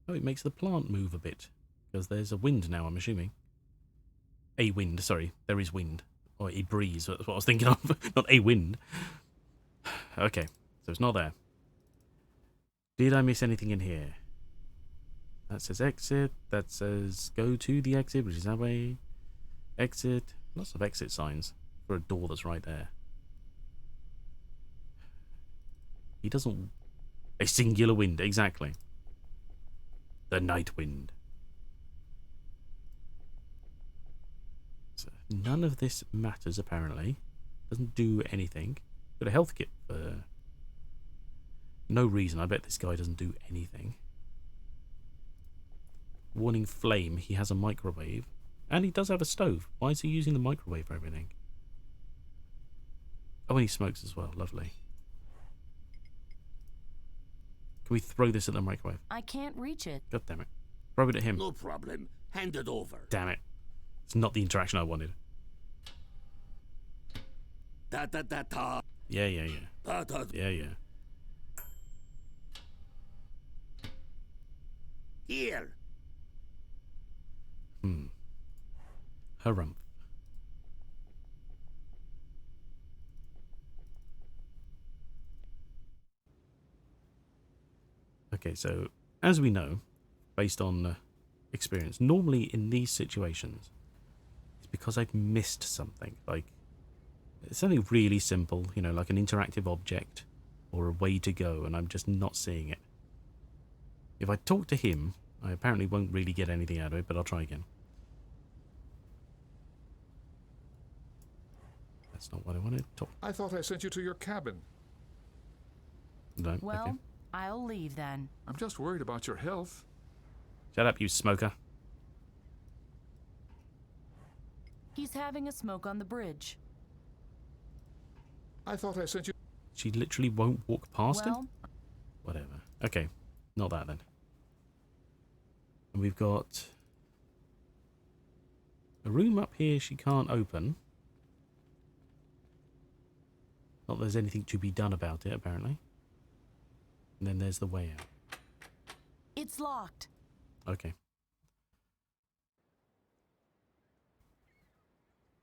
Oh, it makes the plant move a bit. Because there's a wind now, I'm assuming. A wind, sorry. There is wind. Or a breeze, that's what I was thinking of. Not a wind. Okay, so it's not there. Did I miss anything in here? That says exit. That says go to the exit, which is that way. Exit. Lots of exit signs for a door that's right there. He doesn't... A singular wind, exactly. The night wind. So none of this matters, apparently. Doesn't do anything. Got a health kit for... No reason. I bet this guy doesn't do anything. Warning flame. He has a microwave. And he does have a stove. Why is he using the microwave for everything? Oh, and he smokes as well. Lovely. Can we throw this at the microwave? I can't reach it. God damn it. Throw it at him. No problem. Hand it over. Damn it. It's not the interaction I wanted. Ta-ta-ta-ta. Yeah. Ta-ta. Yeah. Here. Harumph. Okay, so as we know, based on experience, normally in these situations, it's because I've missed something. Like, it's something really simple, you know, like an interactive object or a way to go, and I'm just not seeing it. If I talk to him, I apparently won't really get anything out of it, but I'll try again. That's not what I wanted. I thought I sent you to your cabin. No, Well, okay. I'll leave then. I'm just worried about your health. Shut up, you smoker. He's having a smoke on the bridge. I thought I sent you... She literally won't walk past Well, him? Whatever. Okay, not that then. And we've got a room up here she can't open. Not that there's anything to be done about it, apparently. And then there's the way out. it's locked. Okay.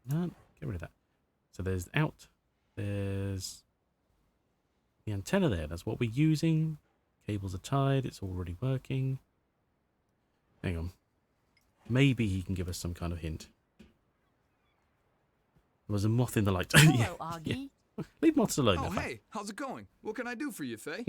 No, get rid of that. So there's out. There's the antenna there. That's what we're using. Cables are tied. It's already working. Hang on. Maybe he can give us some kind of hint. There was a moth in the light. Hello, Yeah. Augie. Leave moths alone. Oh, they're fine. hey, how's it going? What can I do for you, Faye?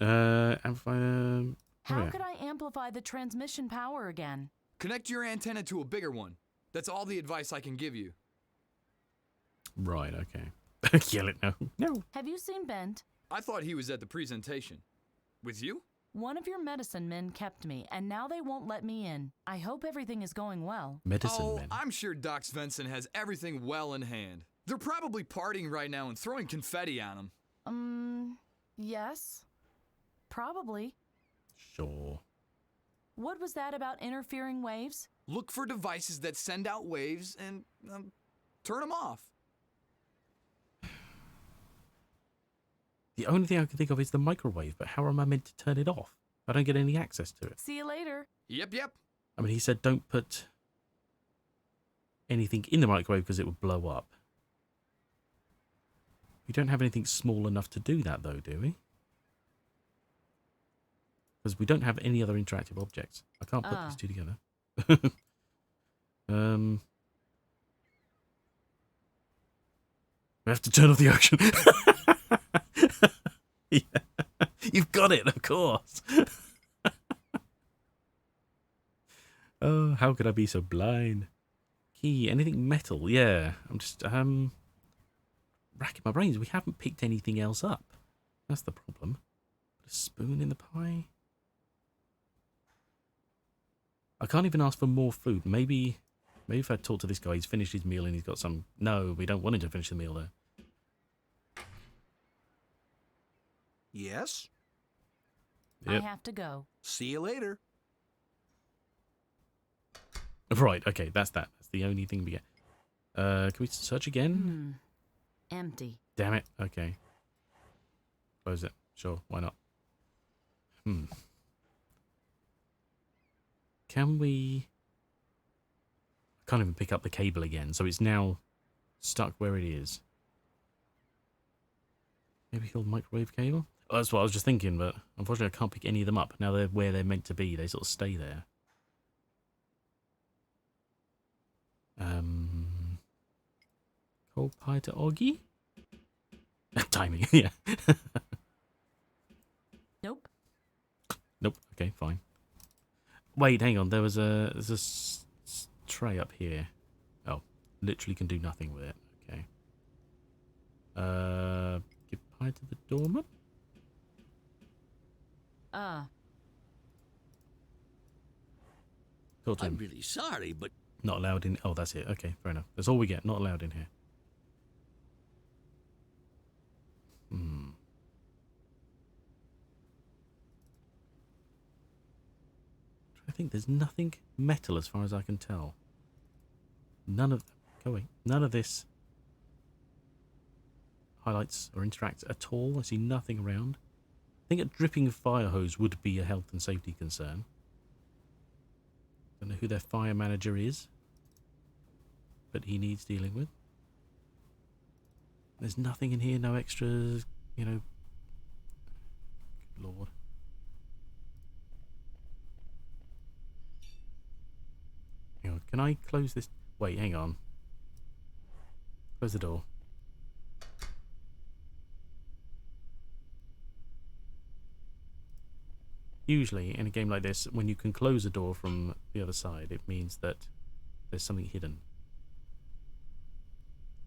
Amplifier. How yeah. could I amplify the transmission power again? Connect your antenna to a bigger one. That's all the advice I can give you. Right, okay. Yell it now. No. Have you seen Bent? I thought he was at the presentation. With you? One of your medicine men kept me, and now they won't let me in. I hope everything is going well. Medicine men. I'm sure Doc Svensson has everything well in hand. They're probably partying right now and throwing confetti on him. Yes. Probably. Sure. What was that about interfering waves? Look for devices that send out waves and turn them off. The only thing I can think of is the microwave, but how am I meant to turn it off? I don't get any access to it. See you later. Yep. I mean, he said don't put anything in the microwave because it would blow up. We don't have anything small enough to do that, though, do we? Because we don't have any other interactive objects. I can't put these two together. We have to turn off the ocean. Yeah. You've got it, of course. Oh, how could I be so blind? Key, anything metal? Yeah, I'm just racking my brains. We haven't picked anything else up. That's the problem. Put a spoon in the pie. I can't even ask for more food. Maybe if I talk to this guy, he's finished his meal and he's got some... No, we don't want him to finish the meal, though. Yes? I have to go. See you later. Right, okay, that's that. That's the only thing we get. Can we search again? Empty. Damn it. Okay. Close it. Sure, why not? Can we... I can't even pick up the cable again, so it's now stuck where it is. Maybe he'll microwave cable? Oh, that's what I was just thinking, but unfortunately I can't pick any of them up. Now they're where they're meant to be. They sort of stay there. Cold pie to Augie? Timing, yeah. Nope. Nope. Okay, fine. Wait, hang on. There's a tray up here. Oh, literally can do nothing with it. Okay. Give pie to the doorman. Talk to him. I'm really sorry, but... Not allowed in... Oh, that's it. Okay, fair enough. That's all we get. Not allowed in here. I think there's nothing metal as far as I can tell. None of... Go away. None of this highlights or interacts at all. I see nothing around. I think a dripping fire hose would be a health and safety concern. Don't know who their fire manager is, but he needs dealing with. There's nothing in here, no extras, you know. Good Lord. Hang on, can I close this? Wait, hang on. Close the door. Usually, in a game like this, when you can close a door from the other side, it means that there's something hidden.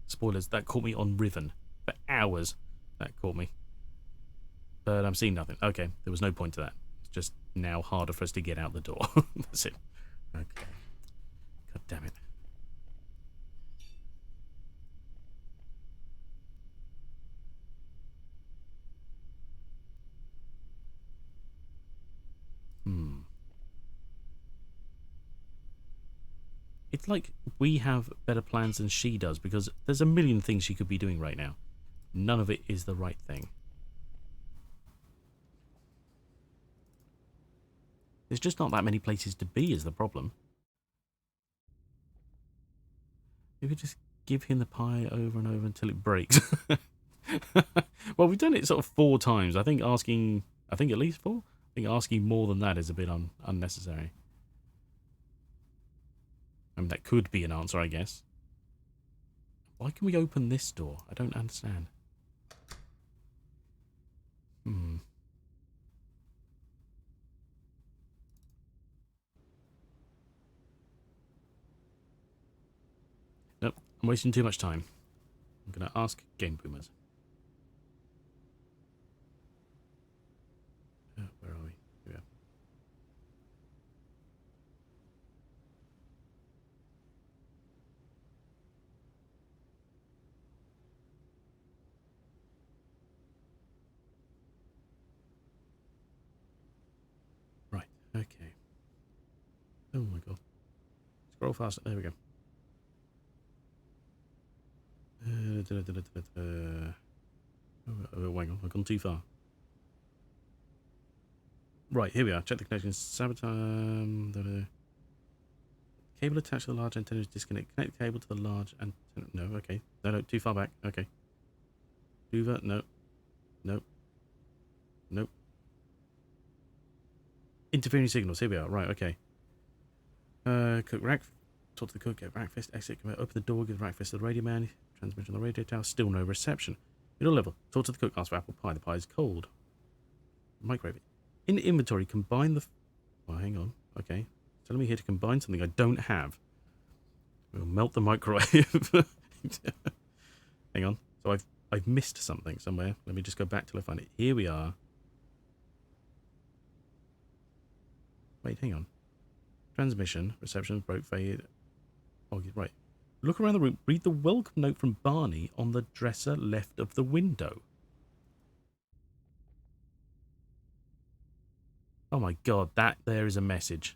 Spoilers, that caught me on Riven. For hours, that caught me. But I'm seeing nothing. Okay, there was no point to that. It's just now harder for us to get out the door. That's it. Okay. God damn it. It's like we have better plans than she does, because there's a million things she could be doing right now. None of it is the right thing. There's just not that many places to be is the problem. Maybe just give him the pie over and over until it breaks. Well, we've done it sort of 4 times. I think at least 4. I think asking more than that is a bit unnecessary. I mean, that could be an answer, I guess. Why can we open this door? I don't understand. Nope, I'm wasting too much time. I'm going to ask Game Boomers. Where are we? Here we are. Right, okay. Oh my god. Scroll faster. There we go. Oh, hang on, I've gone too far. Right, here we are. Check the connections. Sabotage. Cable attached to the large antenna is disconnected. Connect the cable to the large antenna. No, okay. No, too far back. Okay. Hoover, no. Nope. Nope. Interfering signals. Here we are. Right, okay. Cook rack. Talk to the cook. Get rack fist. Exit. Open the door. Give the rack fist to the radio man. Transmission on the radio tower, still no reception. Middle level, talk to the cook, ask for apple pie. The pie is cold. Microwave it. In the inventory, combine the... Oh, hang on. Okay. Telling me here to combine something I don't have. We'll melt the microwave. Hang on. So I've missed something somewhere. Let me just go back till I find it. Here we are. Wait, hang on. Transmission, reception, broke, fade. Oh, right. Look around the room. Read the welcome note from Barney on the dresser left of the window. Oh my god, that there is a message.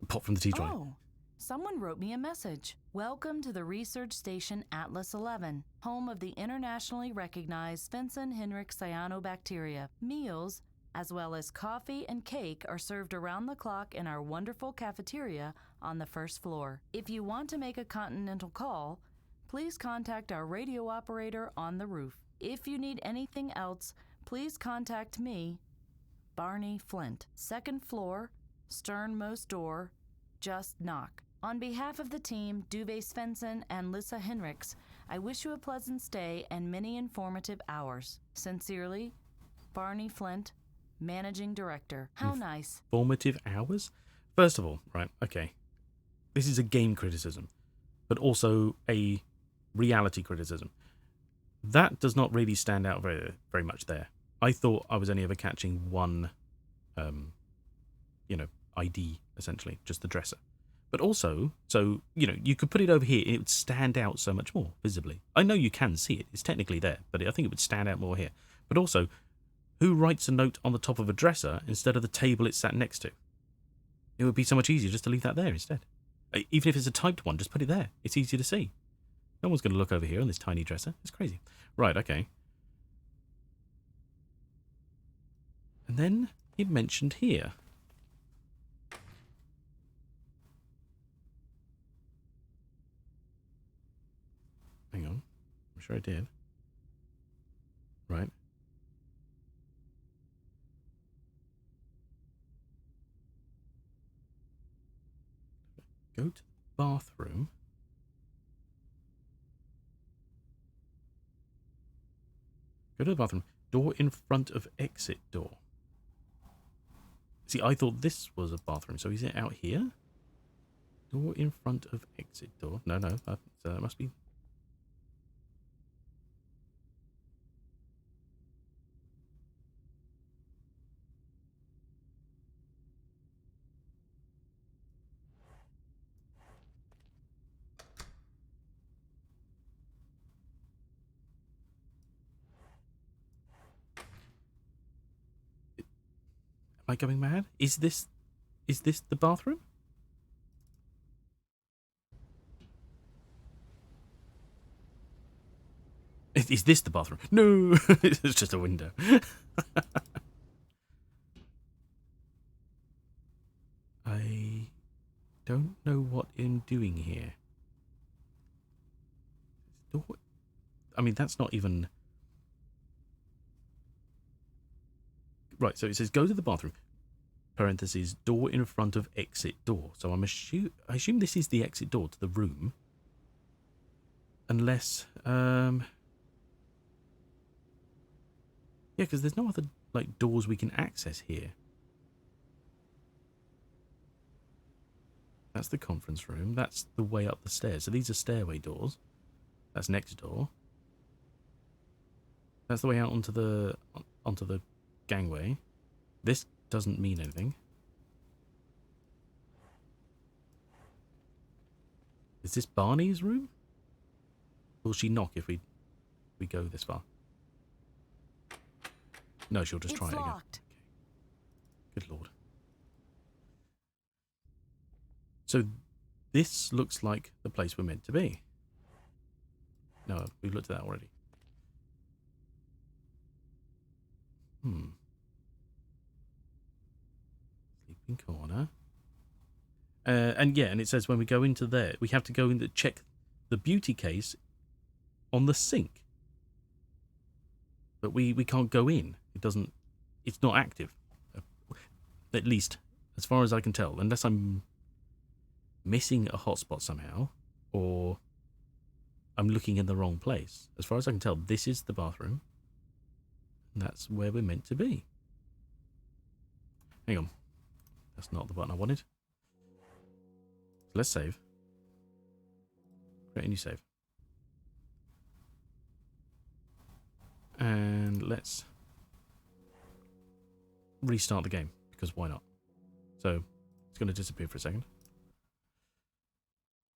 Pop from the T-drive. Oh, someone wrote me a message. Welcome to the research station Atlas 11, home of the internationally recognized Svensson-Henrik cyanobacteria. Meals, as well as coffee and cake, are served around the clock in our wonderful cafeteria on the first floor. If you want to make a continental call, please contact our radio operator on the roof. If you need anything else, please contact me, Barney Flint, second floor, sternmost door, just knock. On behalf of the team, Duve Svensson and Lissa Henriks, I wish you a pleasant stay and many informative hours. Sincerely, Barney Flint, Managing Director. How nice. Informative hours? First of all, right, okay. This is a game criticism, but also a reality criticism. That does not really stand out very, very much there. I thought I was only ever catching one, ID, essentially, just the dresser. But also, so, you could put it over here and it would stand out so much more visibly. I know you can see it. It's technically there, but I think it would stand out more here. But also, who writes a note on the top of a dresser instead of the table it's sat next to? It would be so much easier just to leave that there instead. Even if it's a typed one, just put it there. It's easier to see. No one's going to look over here on this tiny dresser. It's crazy. Right, okay. And then he mentioned here. Hang on. I'm sure I did. Right. Go to the bathroom. Go to the bathroom. Door in front of exit door. See, I thought this was a bathroom, so is it out here? Door in front of exit door. No, that must be... Am I going mad? Is this the bathroom? Is this the bathroom? No, it's just a window. I don't know what I'm doing here. I mean, that's not even... Right, so it says go to the bathroom, parentheses, door in front of exit door. So I assume this is the exit door to the room. Unless, yeah, because there's no other, doors we can access here. That's the conference room. That's the way up the stairs. So these are stairway doors. That's next door. That's the way out onto the gangway. This doesn't mean anything. Is this Barney's room? Will she knock if we go this far? No, she'll just try it again. Okay. Good lord. So this looks like the place we're meant to be. No, we've looked at that already. Sleeping corner. And it says when we go into there, we have to go in to check the beauty case on the sink. But we can't go in. It's not active. At least, as far as I can tell. Unless I'm missing a hotspot somehow. Or I'm looking in the wrong place. As far as I can tell, this is the bathroom. And that's where we're meant to be. Hang on. That's not the button I wanted. So let's save. Create a new save. And let's restart the game, because why not? So it's going to disappear for a second.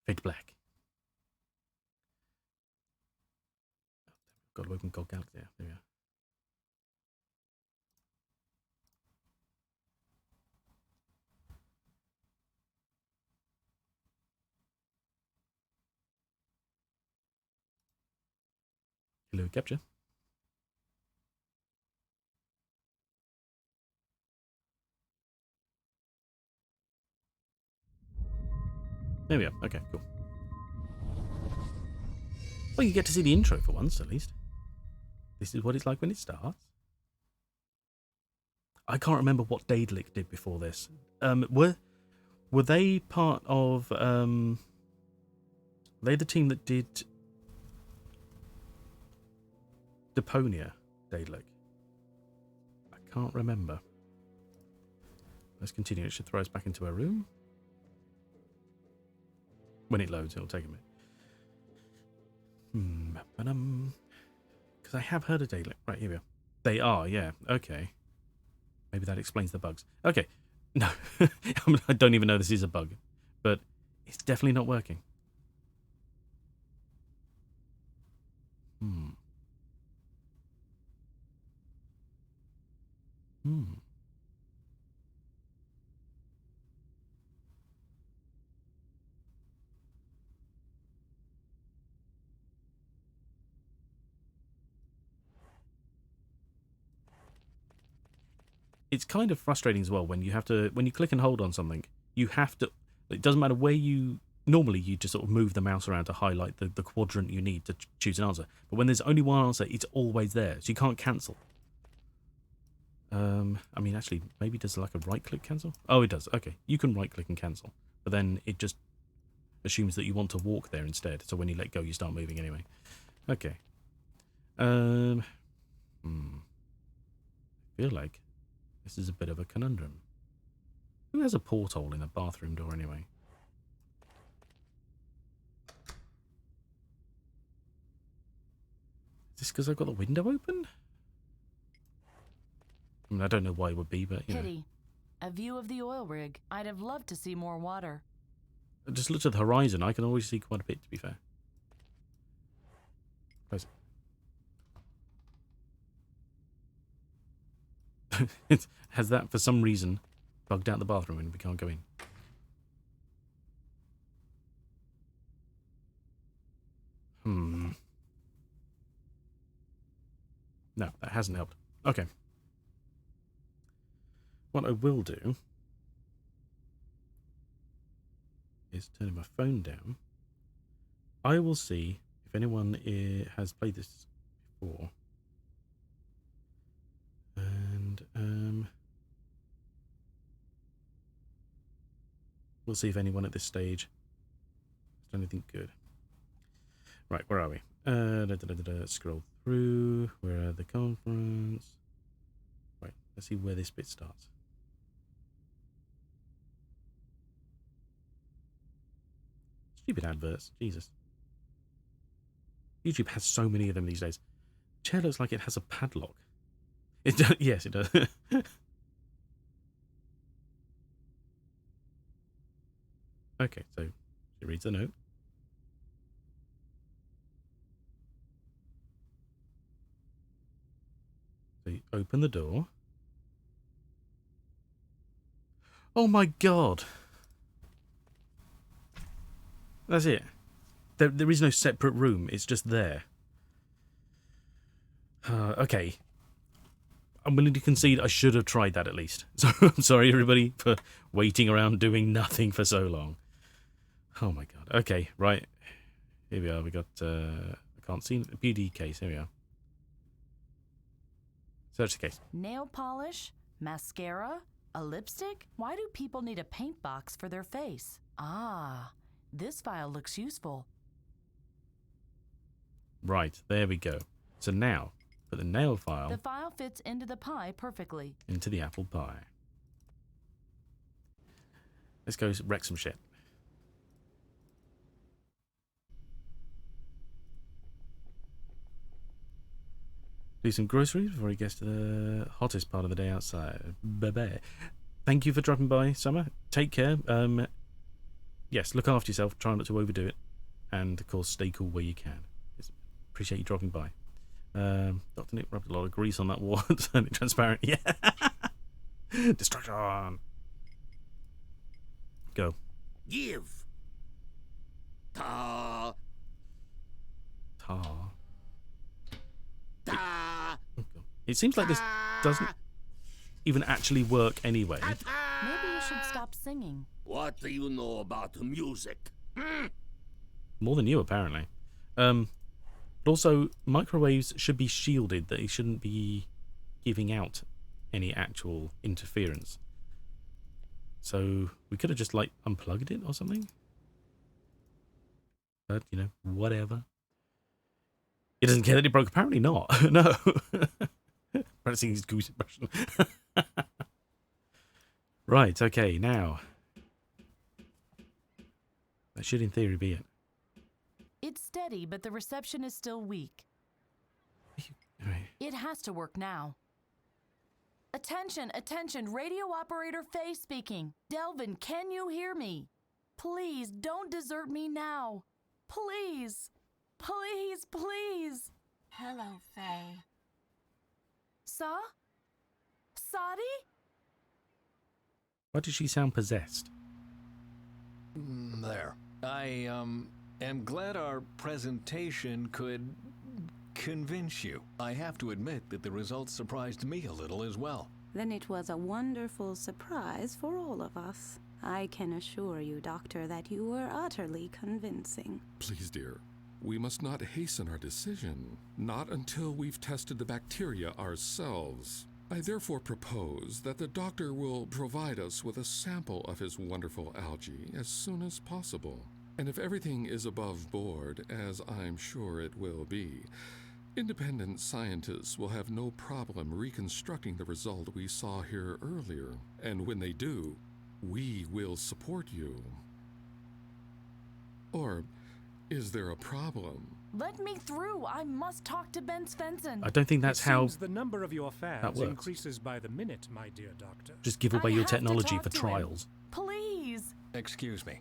Fade to black. Got to open GOG Galaxy. There we are. Hello, capture. There we are. Okay, cool. Well, you get to see the intro for once, at least. This is what it's like when it starts. I can't remember what Daedalic did before this. Were they part of... they the team that did Deponia, Daedalic? I can't remember. Let's continue. It should throw us back into our room. When it loads, it'll take a minute. Because I have heard of Daedalic. Right, here we are. They are, yeah. Okay. Maybe that explains the bugs. Okay. No. I don't even know this is a bug. But it's definitely not working. It's kind of frustrating as well when you have to, when you click and hold on something, you have to, it doesn't matter where you, normally you just sort of move the mouse around to highlight the quadrant you need to choose an answer. But when there's only one answer, it's always there, so you can't cancel. I mean, actually, maybe does like a right-click cancel? Oh, it does. Okay, you can right-click and cancel, but then it just assumes that you want to walk there instead. So when you let go, you start moving anyway. Okay. Feel like this is a bit of a conundrum. Who has a porthole in a bathroom door anyway? Is this because I've got the window open? I mean, I don't know why it would be, but, you know. Pity. A view of the oil rig. I'd have loved to see more water. I just looked at the horizon. I can always see quite a bit, to be fair. Close it. Has that, for some reason, bugged out the bathroom and we can't go in? No, that hasn't helped. Okay. What I will do is turning my phone down. I will see if anyone has played this before. And we'll see if anyone at this stage has done anything good. Right, where are we? Scroll through. Where are the conference? Right, let's see where this bit starts. Stupid adverts, Jesus. YouTube has so many of them these days. Chair looks like it has a padlock. It does, yes, it does. Okay, so she reads the note. So you open the door. Oh my God. That's it. There is no separate room. It's just there. Okay. I'm willing to concede I should have tried that at least. So I'm sorry, everybody, for waiting around doing nothing for so long. Oh my God. Okay, right. Here we are. We got, I can't see the PD case. Here we are. Search the case. Nail polish? Mascara? A lipstick? Why do people need a paint box for their face? Ah, this file looks useful. Right, there we go. So now, put the nail file The file fits into the pie perfectly. into the apple pie. Let's go wreck some shit. Do some groceries before he gets to the hottest part of the day outside. Bye-bye. Thank you for dropping by, Summer. Take care. Yes, look after yourself. Try not to overdo it. And, of course, stay cool where you can. Appreciate you dropping by. Dr. Nick rubbed a lot of grease on that wall and turned it transparent. Yeah. Destruction. Go. Give. Ta. Tar. Ta. It seems like this doesn't even actually work anyway. Maybe you should stop singing. What do you know about music? More than you, apparently. But also, microwaves should be shielded. They shouldn't be giving out any actual interference. So we could have just, like, unplugged it or something. But, you know, whatever. He doesn't care that it broke. Apparently not. No. Practicing his goose impression. Right, okay, now. That should, in theory, be it. It's steady, but the reception is still weak. Right. It has to work now. Attention, attention, radio operator Faye speaking. Delvin, can you hear me? Please, don't desert me now. Please, please, please. Hello, Faye. Sadi? Why does she sound possessed? There. I, am glad our presentation could convince you. I have to admit that the results surprised me a little as well. Then it was a wonderful surprise for all of us. I can assure you, Doctor, that you were utterly convincing. Please, dear, we must not hasten our decision. Not until we've tested the bacteria ourselves. I therefore propose that the doctor will provide us with a sample of his wonderful algae as soon as possible. And if everything is above board, as I'm sure it will be, independent scientists will have no problem reconstructing the result we saw here earlier. And when they do, we will support you. Or is there a problem? Let me through. I must talk to Ben Svensson. I don't think that's it how seems the number of your fans works. increases by the minute, my dear doctor. Just give away your have to technology talk for to him. trials. Please. Excuse me.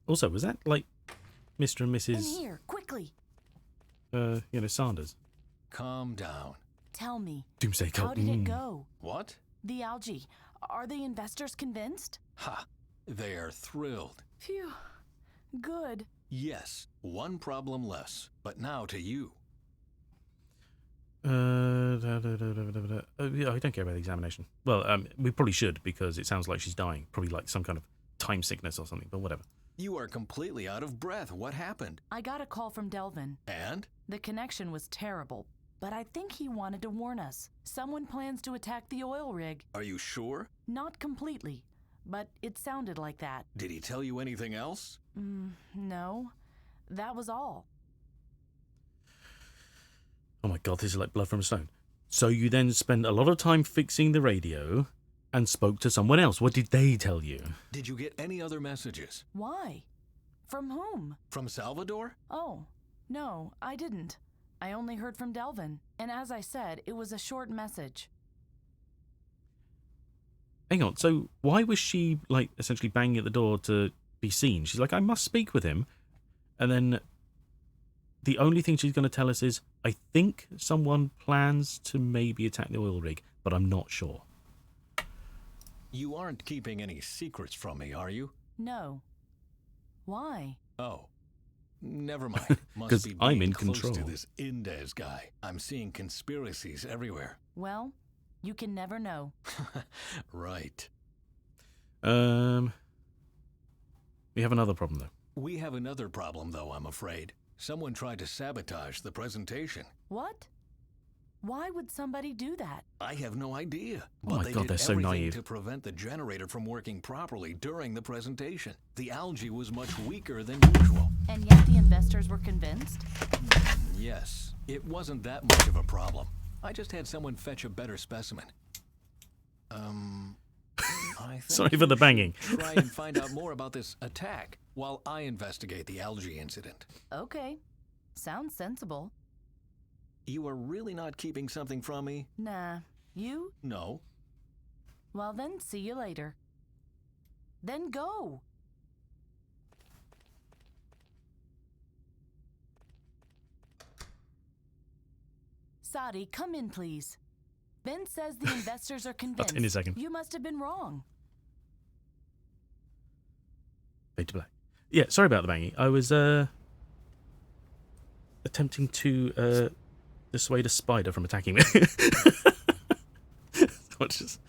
Also, was that like Mr. and In Mrs. here, quickly. Sanders? Calm down. Tell me. Doomsday Cult. How did it go? What? The algae. Are the investors convinced? Ha! They are thrilled. Phew. Good. Yes, one problem less. But now to you. Yeah, I don't care about the examination. Well, we probably should, because it sounds like she's dying. Probably like some kind of time sickness or something, but whatever. You are completely out of breath. What happened? I got a call from Delvin. And? The connection was terrible, but I think he wanted to warn us. Someone plans to attack the oil rig. Are you sure? Not completely, but it sounded like that. Did he tell you anything else? No. That was all. Oh my god, this is like blood from a stone. So you then spent a lot of time fixing the radio and spoke to someone else. What did they tell you? Did you get any other messages? Why? From whom? From Salvador? Oh, no, I didn't. I only heard from Delvin, and as I said, it was a short message. Hang on, so why was she, like, essentially banging at the door to be seen? She's like, I must speak with him. And then the only thing she's going to tell us is, I think someone plans to maybe attack the oil rig, but I'm not sure. You aren't keeping any secrets from me, are you? No. Why? Oh. Never mind. Must 'Cause be I'm being in close control. to this Indez guy. I'm seeing conspiracies everywhere. Well, you can never know. Right. We have another problem, though. We have another problem, though, I'm afraid. Someone tried to sabotage the presentation. What? Why would somebody do that? I have no idea. Oh But my they God, did they're so everything naive. to prevent the generator from working properly during the presentation. The algae was much weaker than usual. And yet the investors were convinced? Yes, it wasn't that much of a problem. I just had someone fetch a better specimen. I think Sorry for the you banging. should try and find out more about this attack while I investigate the algae incident. Okay. Sounds sensible. You are really not keeping something from me? Nah. You? No. Well then, see you later. Then go! Sadi, come in, please. Ben says the investors are convinced. in a second. You must have been wrong. Fade to black. Yeah, sorry about the banging. I was attempting to dissuade a spider from attacking me. I was just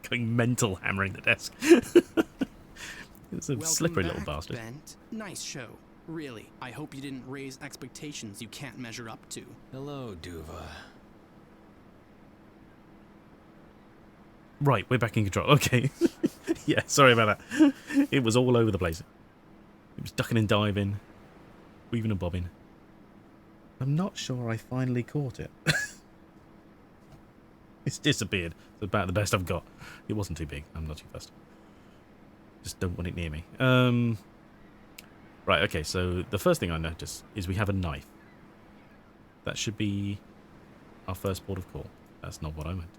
going mental, hammering the desk. It's a Welcome slippery back, little bastard. Bent. Nice show. Really, I hope you didn't raise expectations you can't measure up to. Hello, Duva. Right, we're back in control. Okay. Yeah, sorry about that. It was all over the place. It was ducking and diving, weaving and bobbing. I'm not sure I finally caught it. It's disappeared. It's about the best I've got. It wasn't too big. I'm not too fussed. Just don't want it near me. Right, okay, so the first thing I notice is we have a knife. That should be our first port of call. That's not what I meant.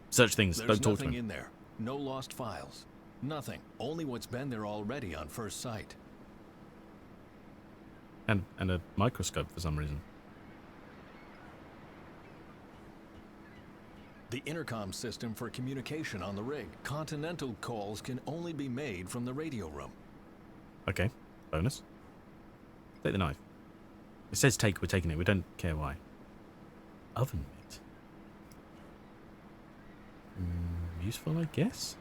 Search things, There's don't talk to nothing me. in there. No lost files. Nothing. Only what's been there already on first sight. And a microscope for some reason. The intercom system for communication on the rig. Continental calls can only be made from the radio room. Okay, bonus. Take the knife. It says take, we're taking it. We don't care why. Oven mitt. Useful, I guess?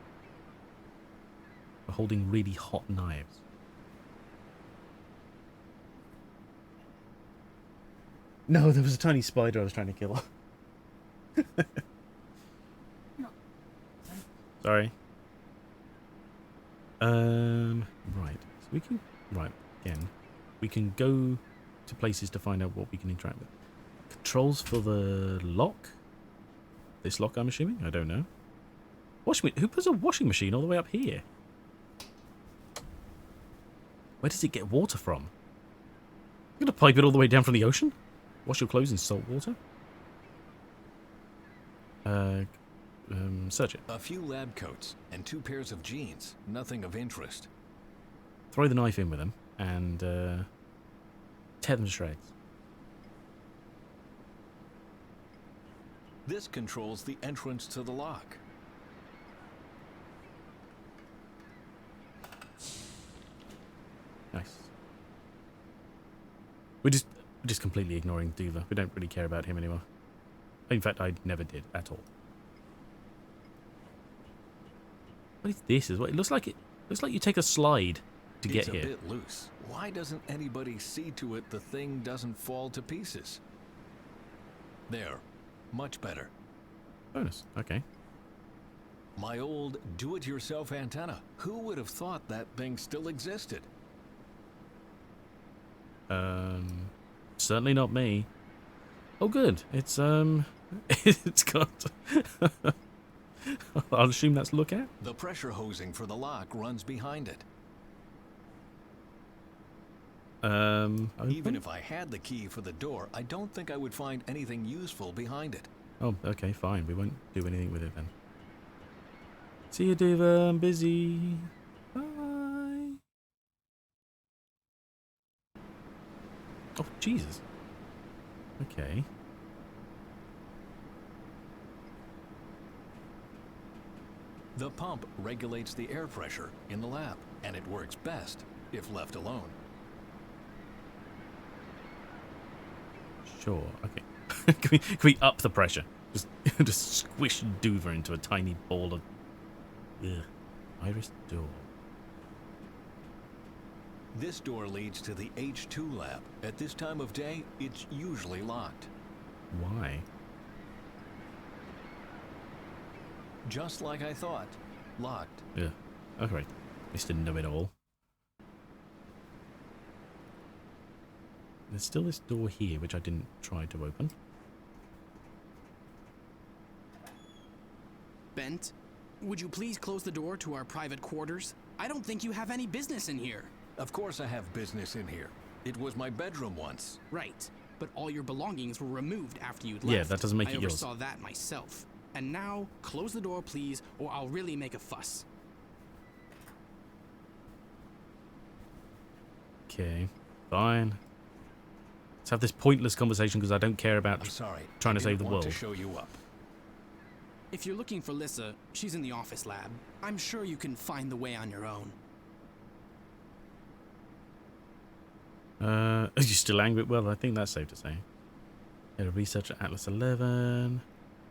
For holding really hot knives. No, there was a tiny spider I was trying to kill. Sorry. Right. So we can... Right, again. We can go to places to find out what we can interact with. Controls for the lock? This lock, I'm assuming? I don't know. Who puts a washing machine all the way up here? Where does it get water from? You're going to pipe it all the way down from the ocean? Wash your clothes in salt water? Search it. A few lab coats and 2 pairs of jeans. Nothing of interest. Throw the knife in with them and tear them to shreds. This controls the entrance to the lock. Nice. We're just completely ignoring Duva. We don't really care about him anymore. In fact, I never did at all. What is this? Is what it looks like. It looks like you take a slide to get here. It's a bit loose. Why doesn't anybody see to it the thing doesn't fall to pieces? There. Much better. Bonus. Okay. My old do-it-yourself antenna. Who would have thought that thing still existed? Certainly not me. Oh, good. It's it's got. I'll assume that's lookout. The pressure hosing for the lock runs behind it. Even if I had the key for the door, I don't think I would find anything useful behind it. Oh, okay, fine. We won't do anything with it then. See you, Duva. I'm busy. Bye. Oh, Jesus. Okay. The pump regulates the air pressure in the lab, and it works best if left alone. Sure. Okay. can we up the pressure? Just squish Duva into a tiny ball of. Ugh. Iris door. This door leads to the H2 lab. At this time of day, it's usually locked. Why? Just like I thought. Locked. Yeah. Okay. Mr. Know-it-all. There's still this door here, which I didn't try to open. Bent, would you please close the door to our private quarters? I don't think you have any business in here. Of course I have business in here. It was my bedroom once. Right, but all your belongings were removed after you'd left. Yeah, that doesn't make it I yours. oversaw that myself. And now, close the door, please, or I'll really make a fuss. Okay, fine. Let's have this pointless conversation because I don't care about I'm sorry. trying to I save didn't the want world. to show you up. If you're looking for Lissa, she's in the office lab. I'm sure you can find the way on your own. Are you still angry? Well, I think that's safe to say. Head of research at Atlas 11.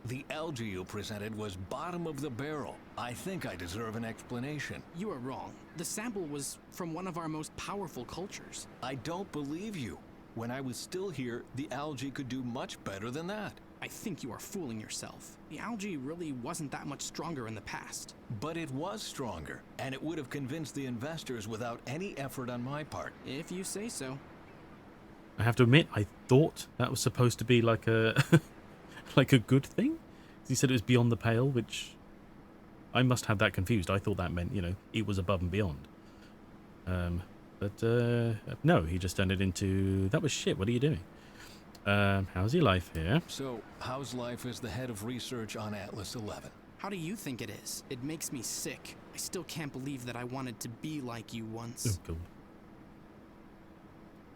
The algae you presented was bottom of the barrel. I think I deserve an explanation. You are wrong. The sample was from one of our most powerful cultures. I don't believe you. When I was still here, the algae could do much better than that. I think you are fooling yourself. The algae really wasn't that much stronger in the past. But it was stronger, and it would have convinced the investors without any effort on my part. If you say so. I have to admit, I thought that was supposed to be like a like a good thing. He said it was beyond the pale, which I must have that confused. I thought that meant, you know, it was above and beyond. But no, he just turned it into, that was shit, what are you doing? How's your life here? So, how's life as the head of research on Atlas 11? How do you think it is? It makes me sick. I still can't believe that I wanted to be like you once. Oh, cool.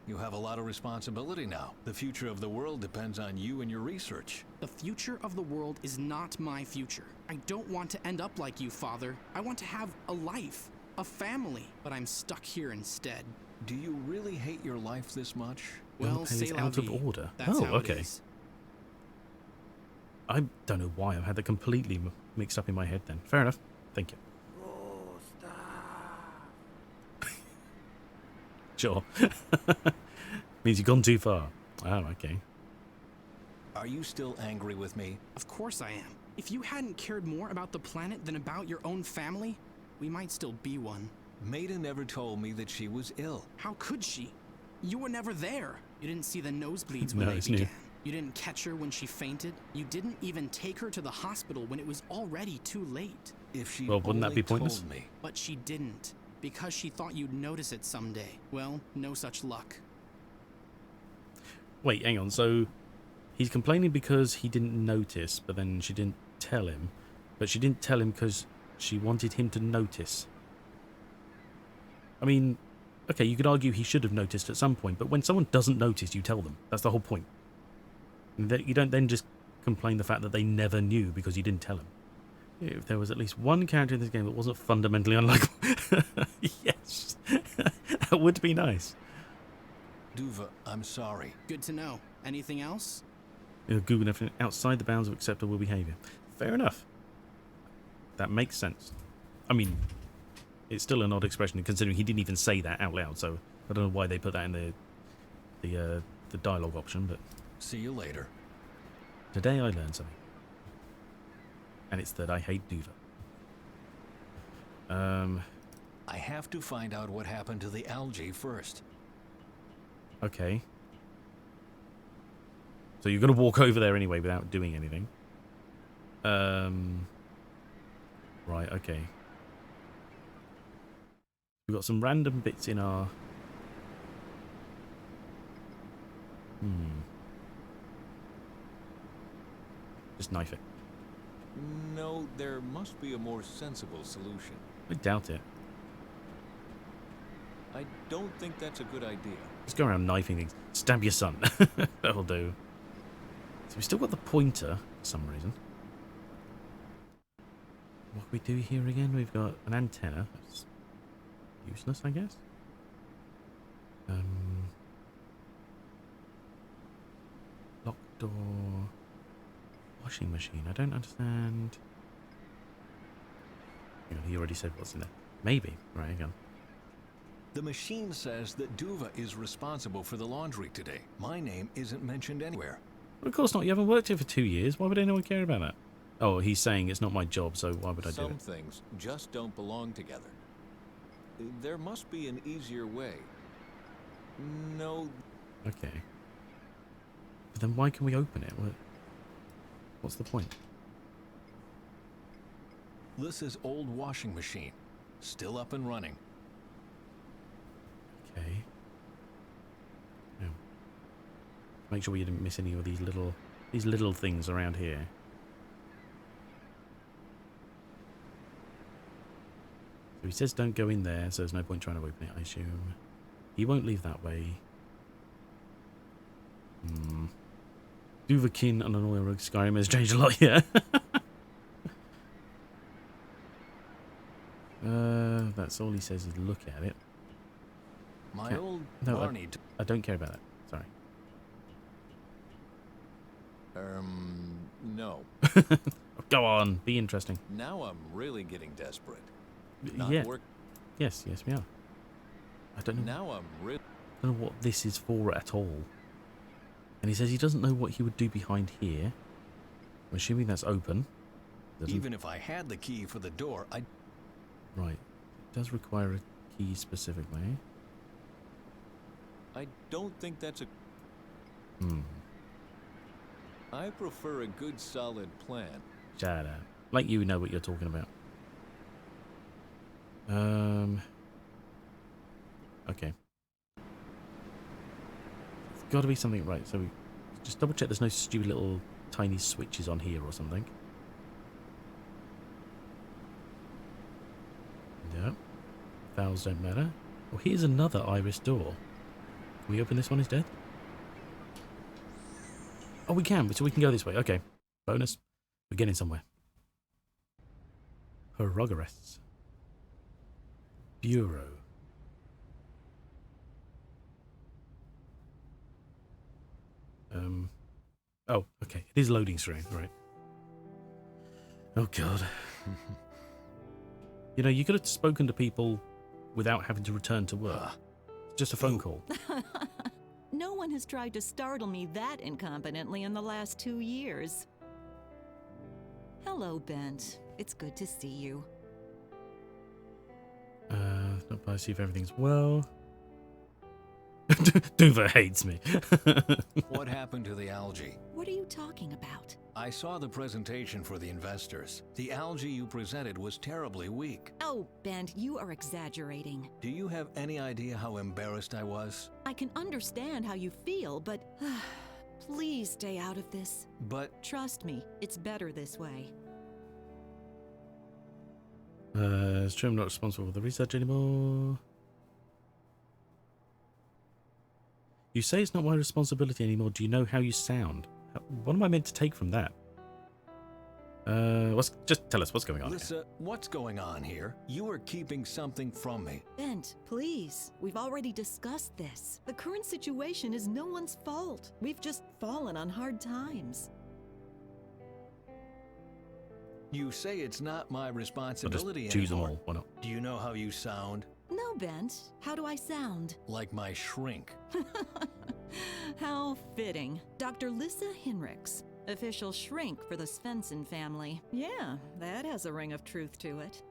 You have a lot of responsibility now. The future of the world depends on you and your research. The future of the world is not my future. I don't want to end up like you, Father. I want to have a life, a family, but I'm stuck here instead. Do you really hate your life this much? Well, It's c'est out la of vie. order. That's Oh, how it okay. is. I don't know why I've had that completely mixed up in my head then. Fair enough. Thank you. Sure. Means you've gone too far. Oh, okay. Are you still angry with me? Of course I am. If you hadn't cared more about the planet than about your own family, we might still be one. Maida never told me that she was ill. How could she? You were never there. You didn't see the nosebleeds when No, they it's new. began. You didn't catch her when she fainted. You didn't even take her to the hospital when it was already too late. If she Well, wouldn't that only be pointless? told me. But she didn't, because she thought you'd notice it someday. Well, no such luck. Wait, hang on. So he's complaining because he didn't notice, but then she didn't tell him. But she didn't tell him because she wanted him to notice. I mean, okay, you could argue he should have noticed at some point, but when someone doesn't notice, you tell them. That's the whole point. And that you don't then just complain the fact that they never knew because you didn't tell him. If there was at least one character in this game that wasn't fundamentally unlikable, yes, that would be nice. Duva, I'm sorry. Good to know. Anything else? Google everything outside the bounds of acceptable behavior. Fair enough. That makes sense. I mean, it's still an odd expression considering he didn't even say that out loud, so I don't know why they put that in the dialogue option, but See you later. today I learned something. And it's that I hate Duva. I have to find out what happened to the algae first. Okay. So you're going to walk over there anyway without doing anything. Right, okay. We've got some random bits in our... Just knife it. No, there must be a more sensible solution. I doubt it. I don't think that's a good idea. Just go around knifing things. Stab your son. That'll do. So we've still got the pointer for some reason. What can we do here again? We've got an antenna. That's useless, I guess. Lock door. Washing machine. I don't understand. Hang on, he already said what's in there. Maybe. Right, hang on. The machine says that Duva is responsible for the laundry today. My name isn't mentioned anywhere. Of course not. You haven't worked here for 2 years. Why would anyone care about that? Oh, he's saying it's not my job, so why would I do Some it? things just don't belong together. There must be an easier way. No. Okay. But then why can we open it? What's the point? Lissa's old washing machine. Still up and running. Okay. Now, make sure we didn't miss any of these little things around here. So he says don't go in there, so there's no point trying to open it, I assume. He won't leave that way. Duvahkin on an oil rig. Skyrim has changed a lot, yeah. That's all he says is look at it. My old No, Barney. I don't care about that. Sorry. No. Go on, be interesting. Now I'm really getting desperate. Yeah. Yes, we are. I don't know. Now I'm really. I don't know what this is for at all. And he says he doesn't know what he would do behind here. I'm assuming that's open. Even if I had the key for the door, I'd. Right. It does require a key specifically. I don't think that's a. I prefer a good solid plan. Shut up. Like you know what you're talking about. Okay. It's got to be something right. So we just double check there's no stupid little tiny switches on here or something. No. Valves don't matter. Well, here's another iris door. Can we open this one instead? Oh, we can. So we can go this way. Okay. Bonus. We're getting somewhere. Herogarests. Bureau. Oh, okay. It is loading screen, right. Oh, God. You know, you could have spoken to people without having to return to work. Just a phone call. No one has tried to startle me that incompetently in the last 2 years. Hello, Bent. It's good to see you. Not by see if everything's well. Duva hates me. What happened to the algae? What are you talking about? I saw the presentation for the investors. The algae you presented was terribly weak. Oh, Bent, you are exaggerating. Do you have any idea how embarrassed I was? I can understand how you feel, but please stay out of this. But trust me, it's better this way. It's true I'm not responsible for the research anymore. You say it's not my responsibility anymore. Do you know how you sound? What am I meant to take from that? Just tell us what's going on. Lissa, what's going on here? You are keeping something from me. Bent, please. We've already discussed this. The current situation is no one's fault. We've just fallen on hard times. You say it's not my responsibility just choose anymore. them all. Why not? Do you know how you sound? No, Bent. How do I sound? Like my shrink. How fitting. Dr. Lissa Hinrichs, official shrink for the Svensson family. Yeah, that has a ring of truth to it.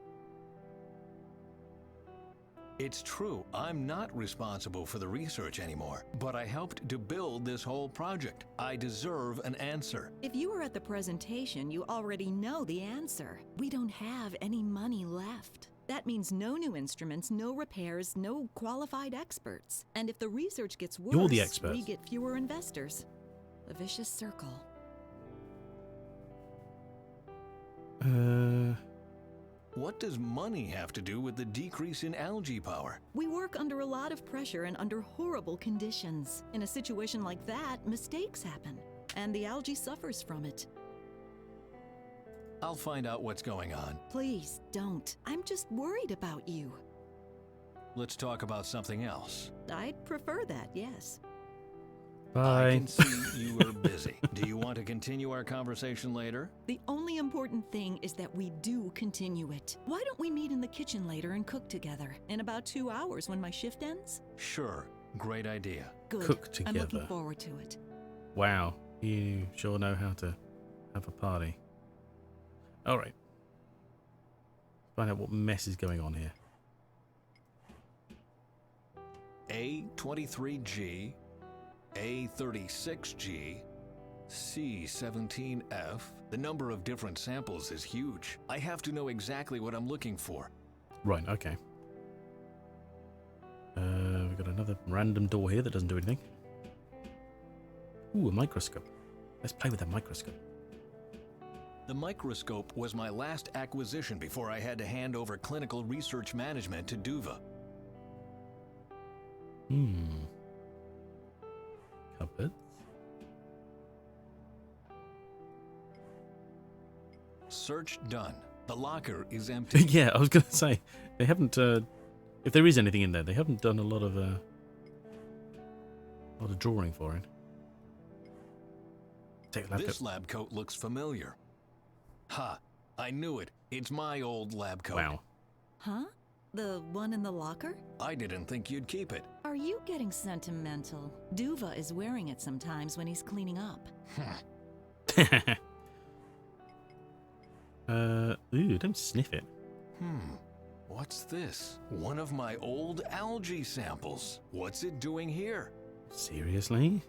It's true, I'm not responsible for the research anymore, but I helped to build this whole project. I deserve an answer. If you were at the presentation, you already know the answer. We don't have any money left. That means no new instruments, no repairs, no qualified experts. And if the research gets worse, You're the expert. we get fewer investors. A vicious circle. What does money have to do with the decrease in algae power? We work under a lot of pressure and under horrible conditions. In a situation like that, mistakes happen, and the algae suffers from it. I'll find out what's going on. Please, don't. I'm just worried about you. Let's talk about something else. I'd prefer that, yes. Bye. I can see you are busy. Do you want to continue our conversation later? The only important thing is that we do continue it. Why don't we meet in the kitchen later and cook together? In about 2 hours when my shift ends? Sure. Great idea. Good. Cook together. I'm looking forward to it. Wow. You sure know how to have a party. Alright. Find out what mess is going on here. A23G, A36G, C17F. The number of different samples is huge. I have to know exactly what I'm looking for. Right, okay. We've got another random door here that doesn't do anything. Ooh, a microscope. Let's play with that microscope. The microscope was my last acquisition before I had to hand over clinical research management to Duva. Cupboards. Search done. The locker is empty. Yeah, I was going to say, they haven't, if there is anything in there, they haven't done a lot of drawing for it. Take a lab This coat. lab coat looks familiar. Ha! I knew it. It's my old lab coat. Wow. Huh? The one in the locker? I didn't think you'd keep it. Are you getting sentimental? Duva is wearing it sometimes when he's cleaning up. Ooh, don't sniff it. What's this? One of my old algae samples. What's it doing here? Seriously?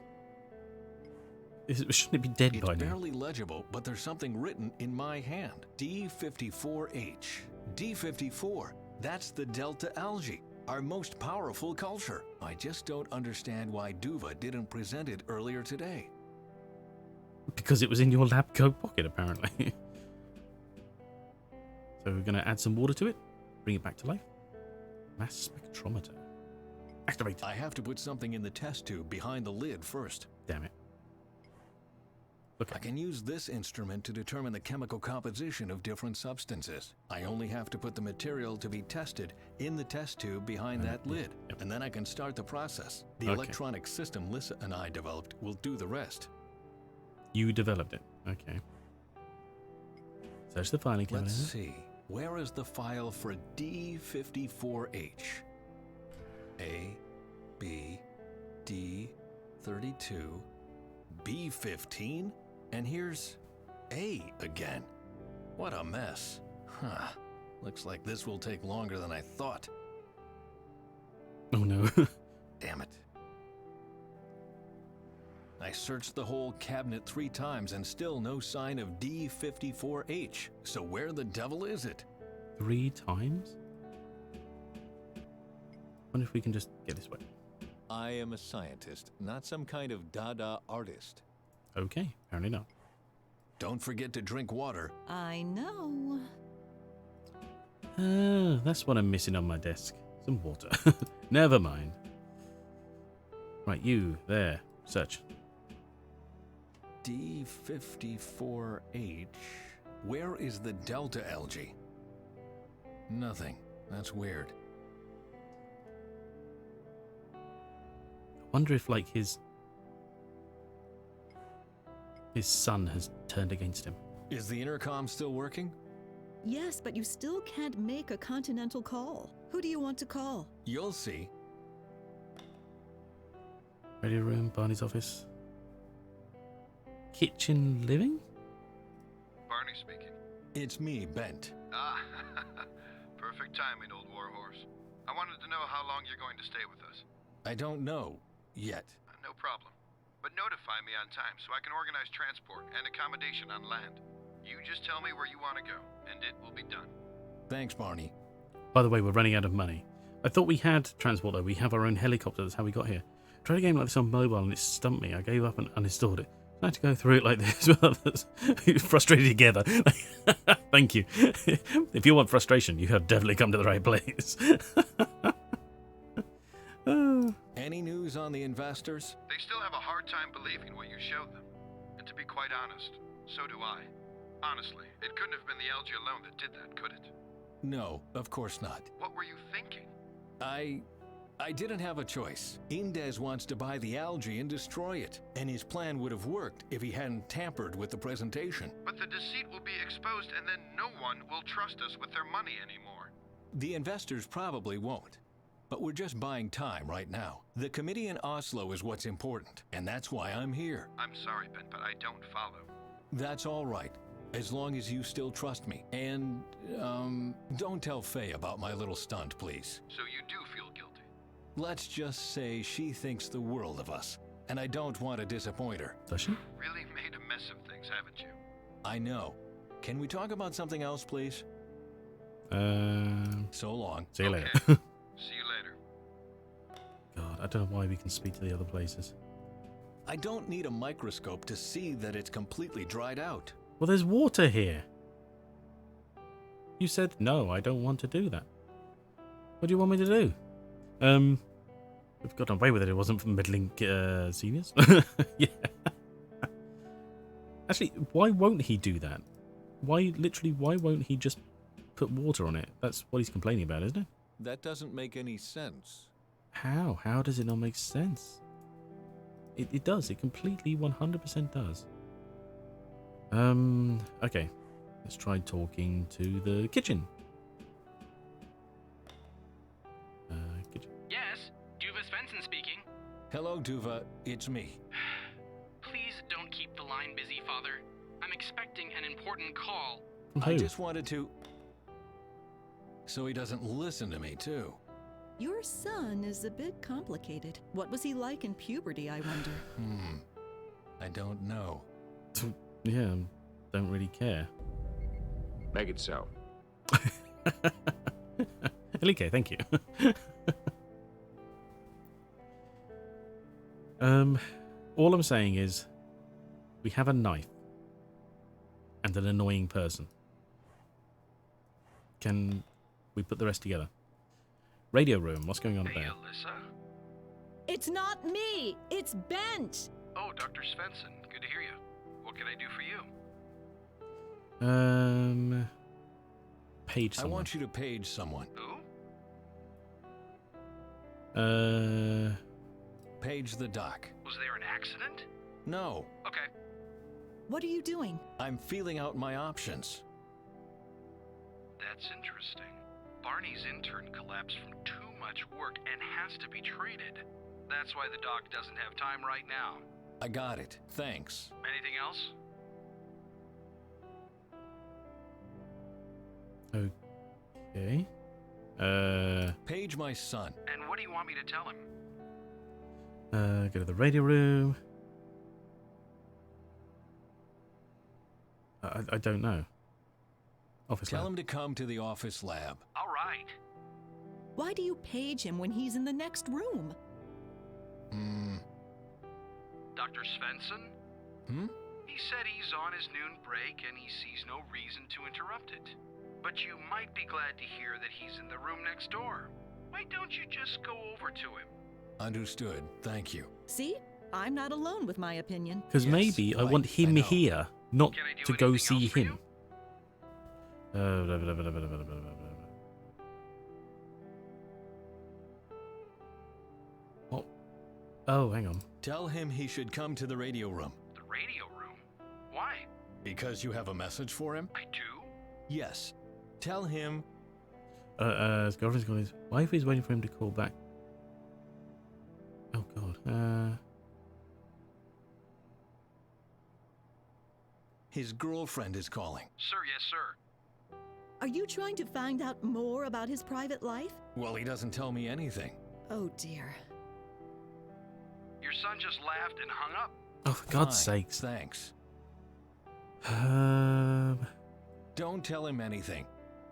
Shouldn't it be dead It's by now? barely legible, but there's something written in my hand. D54H. D54. That's the Delta algae, our most powerful culture. I just don't understand why Duva didn't present it earlier today. Because it was in your lab coat pocket, apparently. So we're going to add some water to it, bring it back to life. Mass spectrometer. Activate. I have to put something in the test tube behind the lid first. Damn it. Okay. I can use this instrument to determine the chemical composition of different substances. I only have to put the material to be tested in the test tube behind that lid, and then I can start the process. The electronic system Lissa and I developed will do the rest. You developed it. Okay. Search the filing cabinet. Let's see. Where is the file for D54H? A, B, D, 32, B15, and here's A again. What a mess. Huh. Looks like this will take longer than I thought. Oh no. Damn it. I searched the whole cabinet 3 times and still no sign of D54H. So where the devil is it? 3 times? Wonder if we can just get this way. I am a scientist, not some kind of Dada artist. Okay, apparently not. Don't forget to drink water. I know. That's what I'm missing on my desk. Some water. Never mind. Right, you, there. Search. D54H. Where is the Delta algae? Nothing. That's weird. I wonder if, like, his son has turned against him. Is the intercom still working? Yes, but you still can't make a continental call. Who do you want to call? You'll see. Radio room, Barney's office. Kitchen living? Barney speaking. It's me, Bent. Ah, perfect timing, old warhorse. I wanted to know how long you're going to stay with us. I don't know yet. No problem. But notify me on time so I can organize transport and accommodation on land. You just tell me where you want to go, and it will be done. Thanks, Barney. By the way, we're running out of money. I thought we had transport though. We have our own helicopter. That's how we got here. Tried a game like this on mobile and it stumped me. I gave up and uninstalled it. I had to go through it like this with others. Frustrated together. Thank you. If you want frustration, you have definitely come to the right place. Any news on the investors? They still have a hard time believing what you showed them. And to be quite honest, so do I. Honestly, it couldn't have been the algae alone that did that, could it? No, of course not. What were you thinking? I didn't have a choice. Indez wants to buy the algae and destroy it, and his plan would have worked if he hadn't tampered with the presentation. But the deceit will be exposed and then no one will trust us with their money anymore. The investors probably won't. but we're just buying time right now. The committee in Oslo is what's important, and that's why I'm here. I'm sorry, Ben, but I don't follow. That's all right, as long as you still trust me. And, don't tell Faye about my little stunt, please. So you do feel guilty? Let's just say she thinks the world of us, and I don't want to disappoint her. Does she? Really made a mess of things, haven't you? I know. Can we talk about something else, please? So long. See you later. See you later. God, I don't know why we can speak to the other places. I don't need a microscope to see that it's completely dried out. Well, there's water here. You said, no, I don't want to do that. What do you want me to do? We've gotten away with it. It wasn't from middling seniors. Yeah. Actually, why won't he do that? Why won't he just put water on it? That's what he's complaining about, isn't it? That doesn't make any sense. How? How does it not make sense? It does. It completely 100% does. Okay. Let's try talking to the kitchen. Kitchen. Yes, Duva Svensson speaking. Hello, Duva. It's me. Please don't keep the line busy, Father. I'm expecting an important call. I just wanted to... So he doesn't listen to me, too. Your son is a bit complicated. What was he like in puberty, I wonder? I don't know. Yeah, don't really care. Make it so. Elike, thank you. All I'm saying is, we have a knife and an annoying person. Can we put the rest together? Radio room, what's going on Hey, there? Alyssa. It's not me! It's Bent! Oh, Dr. Svensson. Good to hear you. What can I do for you? Page I someone. want you to page someone. Who? Page the doc. Was there an accident? No. Okay. What are you doing? I'm feeling out my options. That's interesting. Barney's intern collapsed from too much work and has to be treated. That's why the doc doesn't have time right now. I got it. Thanks. Anything else? Okay. Page my son. And what do you want me to tell him? Go to the radio room. I don't know. Office Tell lab. him to come to the office lab. All right. Why do you page him when he's in the next room? Dr. Svensson? He said he's on his noon break and he sees no reason to interrupt it. But you might be glad to hear that he's in the room next door. Why don't you just go over to him? Understood. Thank you. See? I'm not alone with my opinion. Because maybe I want him here, not Can I do to go anything see else for him. Oh, hang on. Tell him he should come to the radio room. The radio room? Why? Because you have a message for him? I do? Yes. Tell him... His girlfriend's got his wife is waiting for him to call back. Oh, God. His girlfriend is calling. Sir, yes, sir. Are you trying to find out more about his private life? Well, he doesn't tell me anything. Oh, dear. Your son just laughed and hung up. Oh, for God's Fine. sakes. Thanks. Um, Don't tell him anything.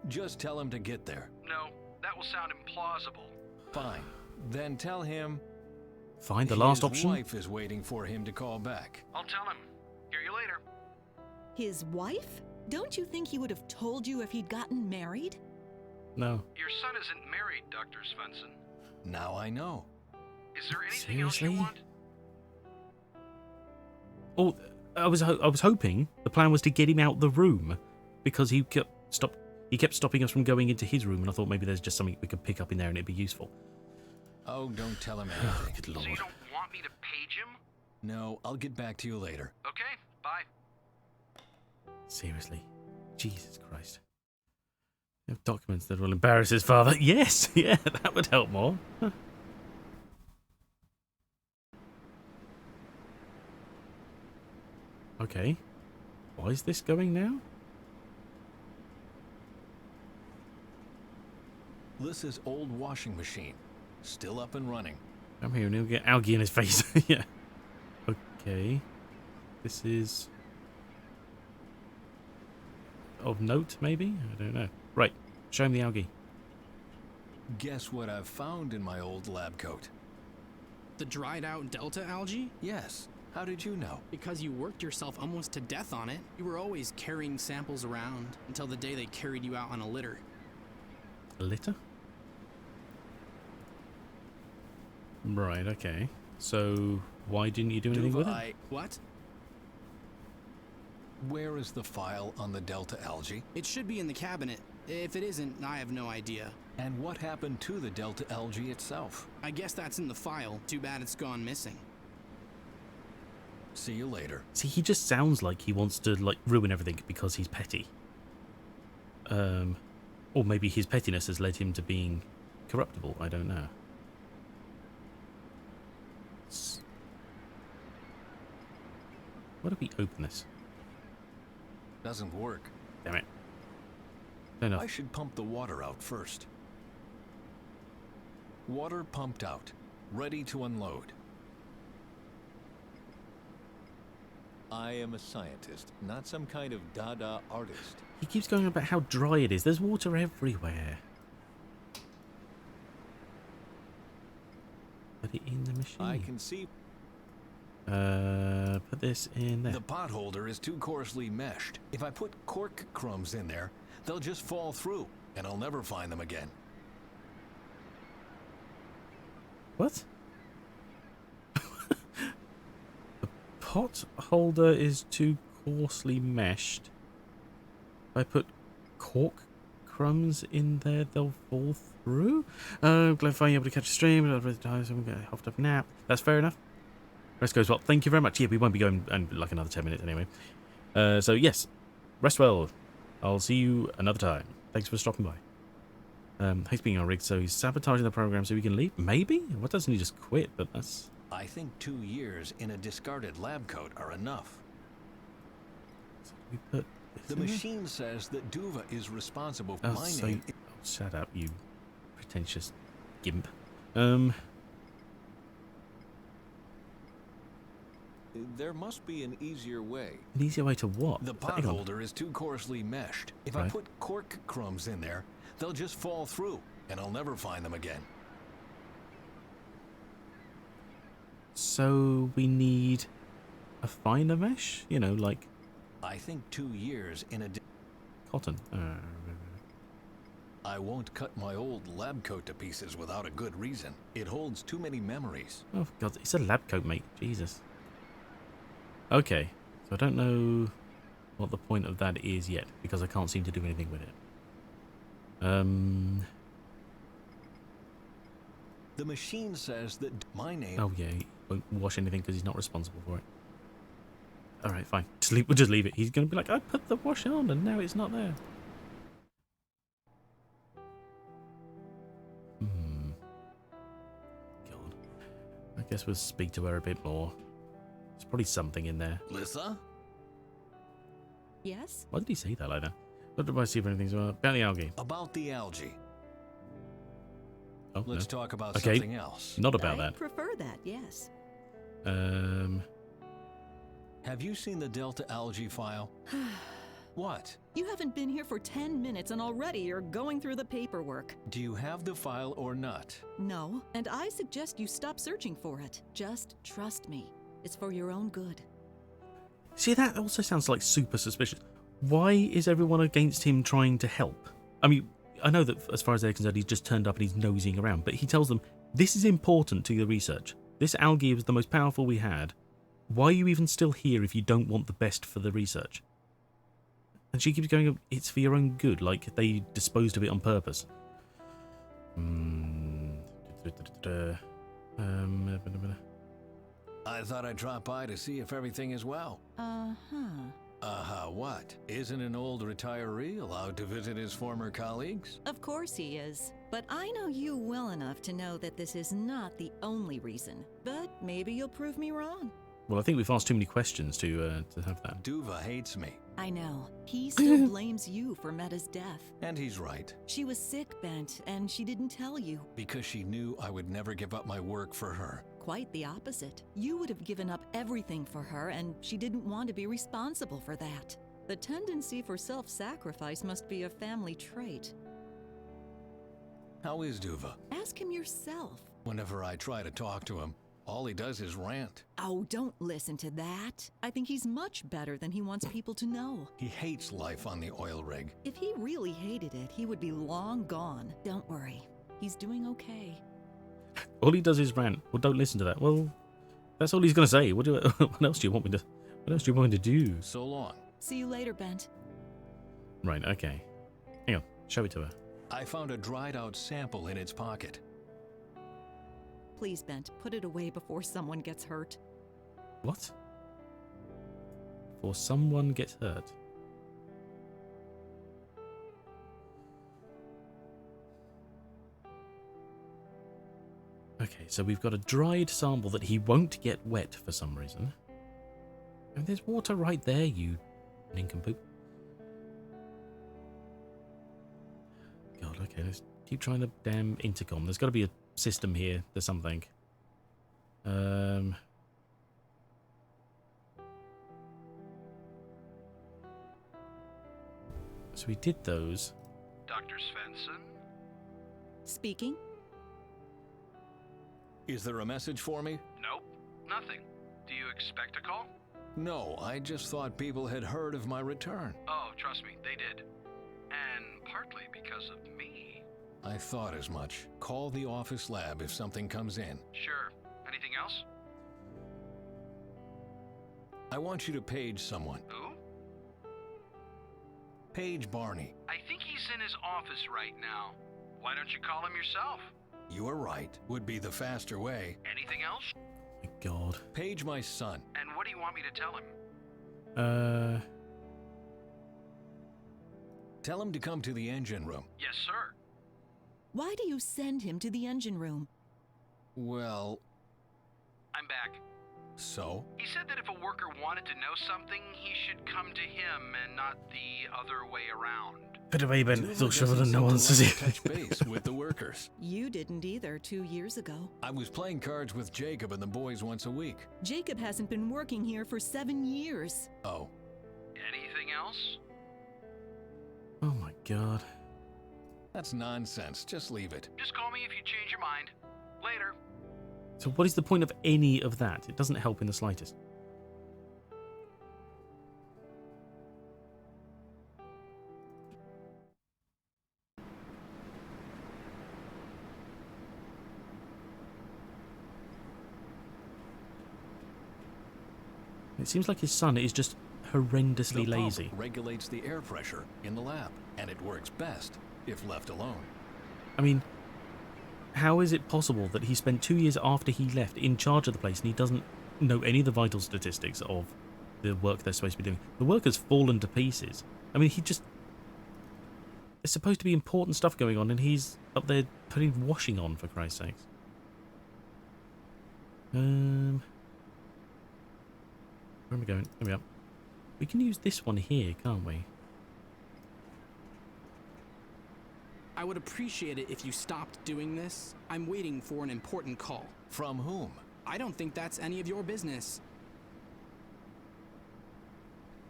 Just tell him to get there. No, that will sound implausible. Fine. Then tell him... Find the last his option. wife is waiting for him to call back. I'll tell him. Hear you later. His wife? Don't you think he would have told you if he'd gotten married? No. Your son isn't married, Dr. Svensson. Now I know. Is there anything else you Seriously? want? Oh, I was hoping the plan was to get him out the room because he kept stopping us from going into his room, and I thought maybe there's just something we could pick up in there and it'd be useful. Oh, don't tell him anything. Good So lord. you don't want me to page him? No, I'll get back to you later. Okay, bye. Seriously. Jesus Christ. Have documents that will embarrass his father. Yes, yeah, that would help more. Huh. Okay. Why is this going now? This is old washing machine. Still up and running. Come here and he'll get algae in his face. Yeah. Okay. This is... of note, maybe? I don't know. Right. Show him the algae. Guess what I've found in my old lab coat? The dried out Delta algae? Yes. How did you know? Because you worked yourself almost to death on it. You were always carrying samples around until the day they carried you out on a litter. A litter? Right, okay. So, why didn't you do anything with it? What? Where is the file on the Delta algae? It should be in the cabinet. If it isn't, I have no idea. And what happened to the Delta algae itself? I guess that's in the file. Too bad it's gone missing. See you later. See, he just sounds like he wants to, like, ruin everything because he's petty. Or maybe his pettiness has led him to being corruptible. I don't know. Why do we open this? Doesn't work. Damn it. Fair enough. I should pump the water out first. Water pumped out. Ready to unload. I am a scientist, not some kind of Dada artist. He keeps going on about how dry it is. There's water everywhere. Put it in the machine. I can see. Put this in there. The pot holder is too coarsely meshed. If I put cork crumbs in there, they'll just fall through, and I'll never find them again. What? The pot holder is too coarsely meshed. If I put cork crumbs in there, they'll fall through? Glad finding able to catch a stream. I'll get a half nap. That's fair enough. Rest goes well. Thank you very much. Yeah, we won't be going in like another 10 minutes anyway. So yes, rest well. I'll see you another time. Thanks for stopping by. He's being on rig, so he's sabotaging the program so we can leave. Maybe? What doesn't he just quit? But that's. I think 2 years in a discarded lab coat are enough. So we put the machine says that Duva is responsible for so mining. Shut up, you pretentious gimp. There must be an easier way. An easier way to what? The pot holder is too coarsely meshed. If I put cork crumbs in there, they'll just fall through, and I'll never find them again. So we need a finer mesh? You know, like... I think 2 years in a... Cotton. I won't cut my old lab coat to pieces without a good reason. It holds too many memories. Oh, God. It's a lab coat, mate. Jesus. Okay. So I don't know what the point of that is yet, because I can't seem to do anything with it. The machine says that my name... Oh, yeah. He won't wash anything because he's not responsible for it. Alright, fine. We'll just leave it. He's going to be like, I put the wash on and now it's not there. God. I guess we'll speak to her a bit more. There's probably something in there. Lissa? Yes? Why did he say that like that? What do I see if anything's about the algae? About the algae. Oh, Let's no. talk about Okay. something else. Not about I that. prefer that, yes. Have you seen the Delta algae file? What? You haven't been here for 10 minutes and already you're going through the paperwork. Do you have the file or not? No, and I suggest you stop searching for it. Just trust me. It's for your own good. See, that also sounds like super suspicious. Why is everyone against him trying to help? I mean, I know that as far as they're concerned, he's just turned up and he's nosing around, but he tells them, this is important to the research. This algae was the most powerful we had. Why are you even still here if you don't want the best for the research? And she keeps going, it's for your own good, like they disposed of it on purpose. I thought I'd drop by to see if everything is well. Uh-huh. What? Isn't an old retiree allowed to visit his former colleagues? Of course he is. But I know you well enough to know that this is not the only reason. But maybe you'll prove me wrong. Well, I think we've asked too many questions to have that. Duva hates me. I know. He still blames you for Meta's death. And he's right. She was sick, Bent, and she didn't tell you. Because she knew I would never give up my work for her. Quite the opposite. You would have given up everything for her, and she didn't want to be responsible for that. The tendency for self-sacrifice must be a family trait. How is Duva? Ask him yourself. Whenever I try to talk to him, all he does is rant. Oh, don't listen to that. I think he's much better than he wants people to know. He hates life on the oil rig. If he really hated it, he would be long gone. Don't worry. He's doing okay. All he does is rant. Well, don't listen to that. Well, that's all he's going to say. What else do you want me to? What else do you want me to do? So long. See you later, Bent. Right. Okay. Hang on. Show it to her. I found a dried out sample in its pocket. Please, Bent, put it away before someone gets hurt. What? Before someone gets hurt? Okay, so we've got a dried sample that he won't get wet for some reason. And there's water right there, you nincompoop. God, okay, let's keep trying the damn intercom. There's got to be a system here. There's something. So we did those. Dr. Svensson? Speaking? Is there a message for me? Nope, nothing. Do you expect a call? No, I just thought people had heard of my return. Oh, trust me, they did. And partly because of me. I thought as much. Call the office lab if something comes in. Sure. Anything else? I want you to page someone. Who? Page Barney. I think he's in his office right now. Why don't you call him yourself? You are right. Would be the faster way. Anything else? My God. Page my son. And what do you want me to tell him? Tell him to come to the engine room. Yes, sir. Why do you send him to the engine room? Well... I'm back. So? He said that if a worker wanted to know something, he should come to him and not the other way around. Put away, Ben. It's all shriveled and no one says it. Touch base with the workers. You didn't either 2 years ago. I was playing cards with Jacob and the boys once a week. Jacob hasn't been working here for 7 years. Oh. Anything else? Oh my God. That's nonsense. Just leave it. Just call me if you change your mind. Later. So what is the point of any of that? It doesn't help in the slightest. It seems like his son is just horrendously The pump lazy. regulates the air pressure in the lab, and it works best if left alone. I mean, how is it possible that he spent 2 years after he left in charge of the place and he doesn't know any of the vital statistics of the work they're supposed to be doing? The work has fallen to pieces. I mean, he just... There's supposed to be important stuff going on and he's up there putting washing on, for Christ's sakes. Where am I going? There we are. We can use this one here, can't we? I would appreciate it if you stopped doing this. I'm waiting for an important call. From whom? I don't think that's any of your business.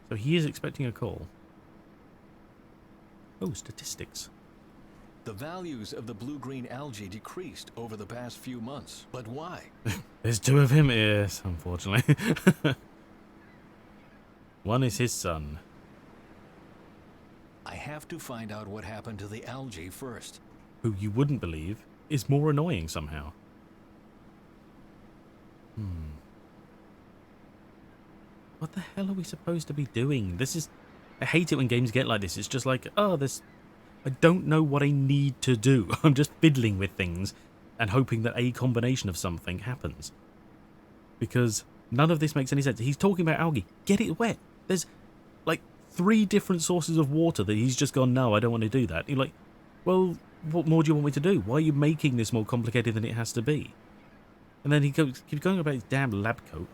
So he is expecting a call. Oh, statistics. The values of the blue-green algae decreased over the past few months. But why? There's two of him? Yes, unfortunately. One is his son. I have to find out what happened to the algae first. Who you wouldn't believe is more annoying somehow. What the hell are we supposed to be doing? This is... I hate it when games get like this. It's just like, oh, this... I don't know what I need to do. I'm just fiddling with things and hoping that a combination of something happens. Because none of this makes any sense. He's talking about algae. Get it wet. There's like 3 different sources of water that he's just gone, no, I don't want to do that. You're like, well, what more do you want me to do? Why are you making this more complicated than it has to be? And then he keeps going about his damn lab coat.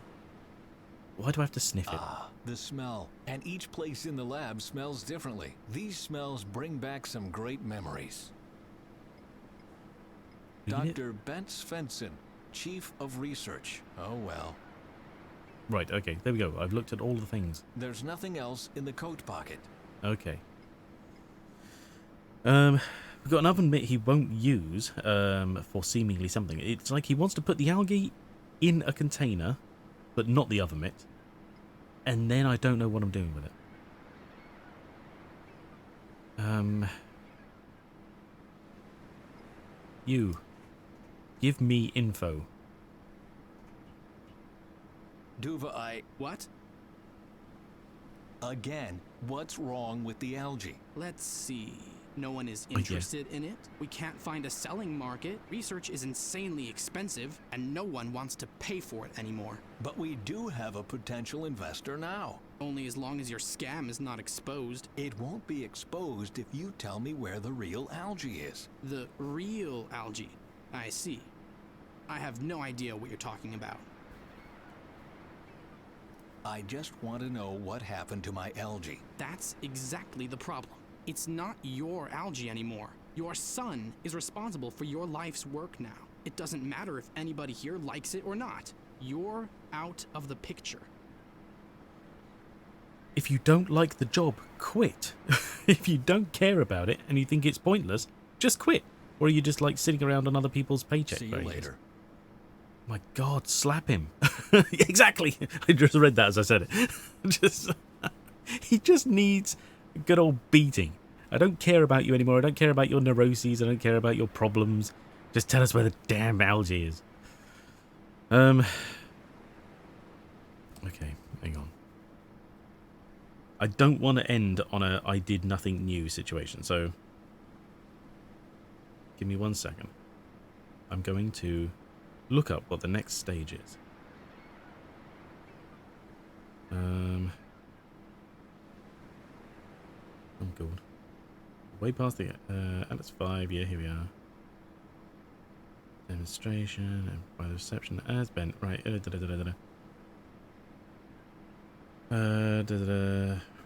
Why do I have to sniff it? Ah, the smell. And each place in the lab smells differently. These smells bring back some great memories. Dr. Bent Svensson, Chief of Research. Oh well. Right, okay, there we go. I've looked at all the things. There's nothing else in the coat pocket. Okay. We've got an oven mitt he won't use for seemingly something. It's like he wants to put the algae in a container, but not the oven mitt. And then I don't know what I'm doing with it. You. Give me info. Duva, What? Again, what's wrong with the algae? Let's see. No one is interested in it. We can't find a selling market. Research is insanely expensive, and no one wants to pay for it anymore. But we do have a potential investor now. Only as long as your scam is not exposed. It won't be exposed if you tell me where the real algae is. The real algae? I see. I have no idea what you're talking about. I just want to know what happened to my algae. That's exactly the problem. It's not your algae anymore. Your son is responsible for your life's work now. It doesn't matter if anybody here likes it or not. You're out of the picture. If you don't like the job, quit. If you don't care about it and you think it's pointless, just quit. Or are you just like sitting around on other people's paychecks? See you later. My God, slap him. Exactly. I just read that as I said it. He just needs a good old beating. I don't care about you anymore. I don't care about your neuroses. I don't care about your problems. Just tell us where the damn algae is. Okay, hang on. I don't want to end on a I did nothing new situation, so give me 1 second. I'm going to look up what the next stage is. Oh god. Way past the Atlas 5, yeah, here we are. Demonstration and by the reception as bent. Right,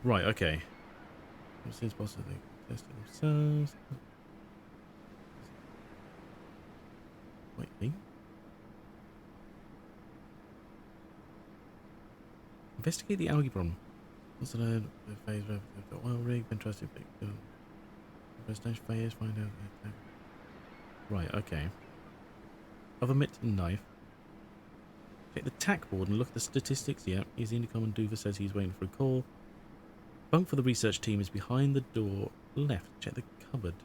right, okay. Since possibly testing themselves. Wait, me? Investigate the algae problem. What's the phase of the oil rig? Been trusted. Investigation phase. Find out. Right. Okay. Other mitt and knife. Check the tack board and look at the statistics. Yeah, he's the intercom and Duva says he's waiting for a call. Bunk for the research team is behind the door left. Check the cupboard.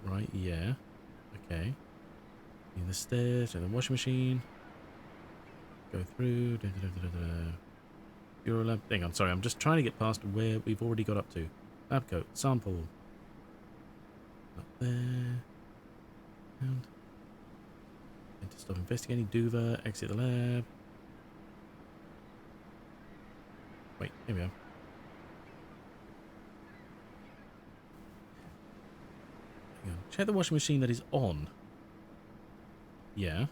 Right. Yeah. Okay. In the stairs. Check the washing machine. Go through. Eurolab. Hang on, sorry, I'm just trying to get past where we've already got up to. Lab coat. Sample. Up there. And to stop investigating. Duva. Exit the lab. Wait, here we are. Hang on. Check the washing machine that is on. Yeah.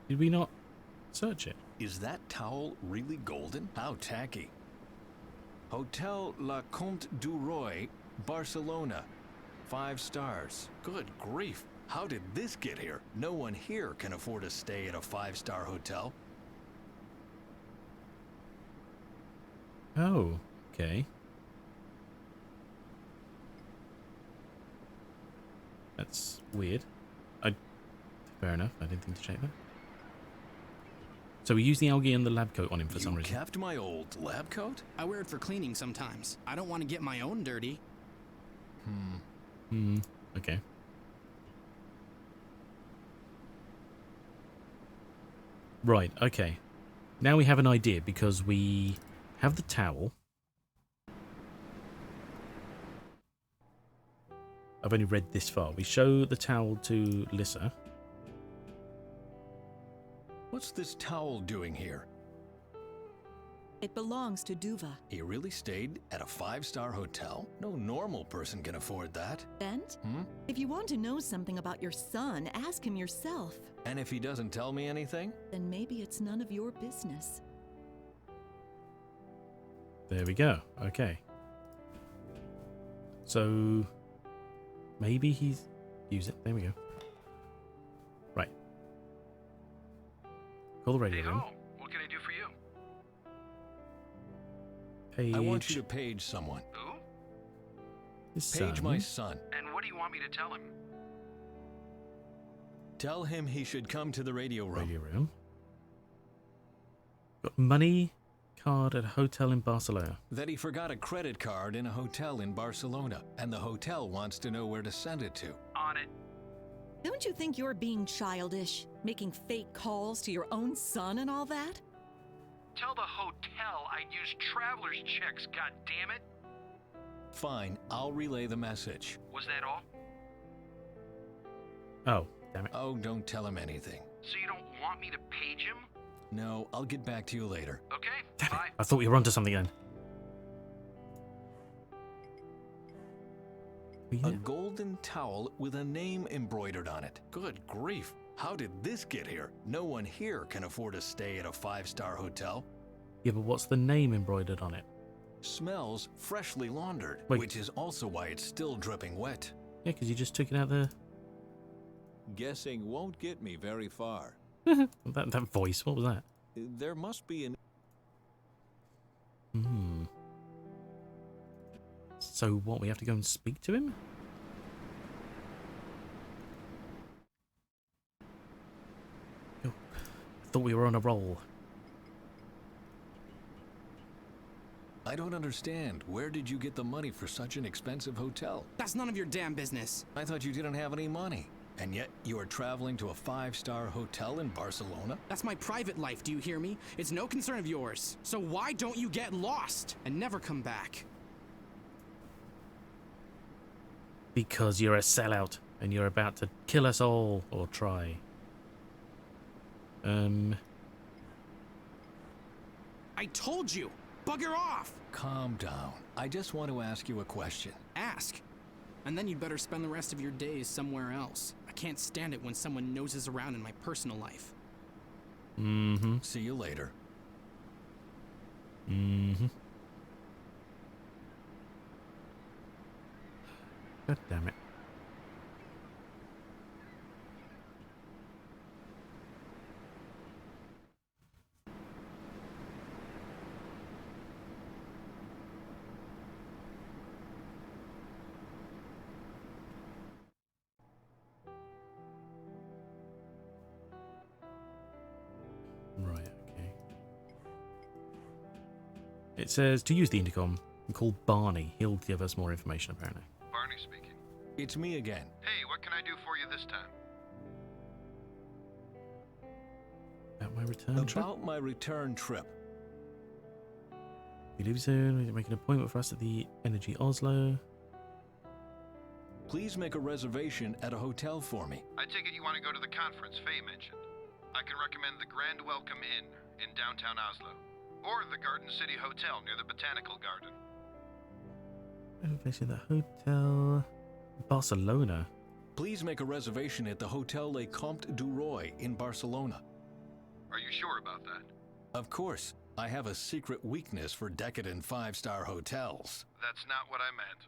Did we not search it? Is that towel really golden? How tacky. Hotel La Comte du Roy, Barcelona. 5 stars. Good grief. How did this get here? No one here can afford to stay at a 5-star hotel. Oh, okay. That's weird. Fair enough. I didn't think to check that. So we use the algae and the lab coat on him for some reason. You kept my old lab coat? I wear it for cleaning sometimes. I don't want to get my own dirty. Okay. Right, okay. Now we have an idea because we have the towel. I've only read this far. We show the towel to Lissa. What's this towel doing here? It belongs to Duva. He really stayed at a 5-star hotel? No normal person can afford that. Bent? Hmm? If you want to know something about your son, ask him yourself. And if he doesn't tell me anything? Then maybe it's none of your business. There we go. Okay. So maybe he's use it. There we go. Right. Call the radio room. Hey-ho. What can I do for you? Page. I want you to page someone. Who? His Page son. my son. And what do you want me to tell him? Tell him he should come to the radio room. Radio room. Got money card at a hotel in Barcelona. That he forgot a credit card in a hotel in Barcelona, and the hotel wants to know where to send it to. On it. Don't you think you're being childish? Making fake calls to your own son and all that? Tell the hotel I'd use traveler's checks, goddammit. Fine, I'll relay the message. Was that all? Oh, damn it. Oh, don't tell him anything. So you don't want me to page him? No, I'll get back to you later. Okay, Damn bye. it. I thought we were onto something then. A golden towel with a name embroidered on it. Good grief. How did this get here? No one here can afford a stay at a 5-star hotel. Yeah, but what's the name embroidered on it? Smells freshly laundered, Wait. which is also why it's still dripping wet. Yeah, because you just took it out the... Guessing won't get me very far. that voice, what was that? There must be an... Hmm. So what, we have to go and speak to him? Oh, I thought we were on a roll. I don't understand. Where did you get the money for such an expensive hotel? That's none of your damn business. I thought you didn't have any money. And yet you are traveling to a 5-star hotel in Barcelona? That's my private life, do you hear me? It's no concern of yours. So why don't you get lost and never come back? Because you're a sellout and you're about to kill us all, or try. I told you! Bugger off! Calm down. I just want to ask you a question. Ask. And then you'd better spend the rest of your days somewhere else. I can't stand it when someone noses around in my personal life. Mm-hmm. See you later. Mm-hmm. God damn it. Right, okay. It says to use the intercom and call Barney. He'll give us more information, apparently. Barney speaking. It's me again. Hey, what can I do for you this time? About my return trip? About my return trip. We leave soon. We can make an appointment for us at the Energy Oslo. Please make a reservation at a hotel for me. I take it you want to go to the conference Faye mentioned. I can recommend the Grand Welcome Inn in downtown Oslo, or the Garden City Hotel near the Botanical Garden. Basically, the hotel... Barcelona. Please make a reservation at the Hotel Le Comte du Roy in Barcelona. Are you sure about that? Of course. I have a secret weakness for decadent 5-star hotels. That's not what I meant.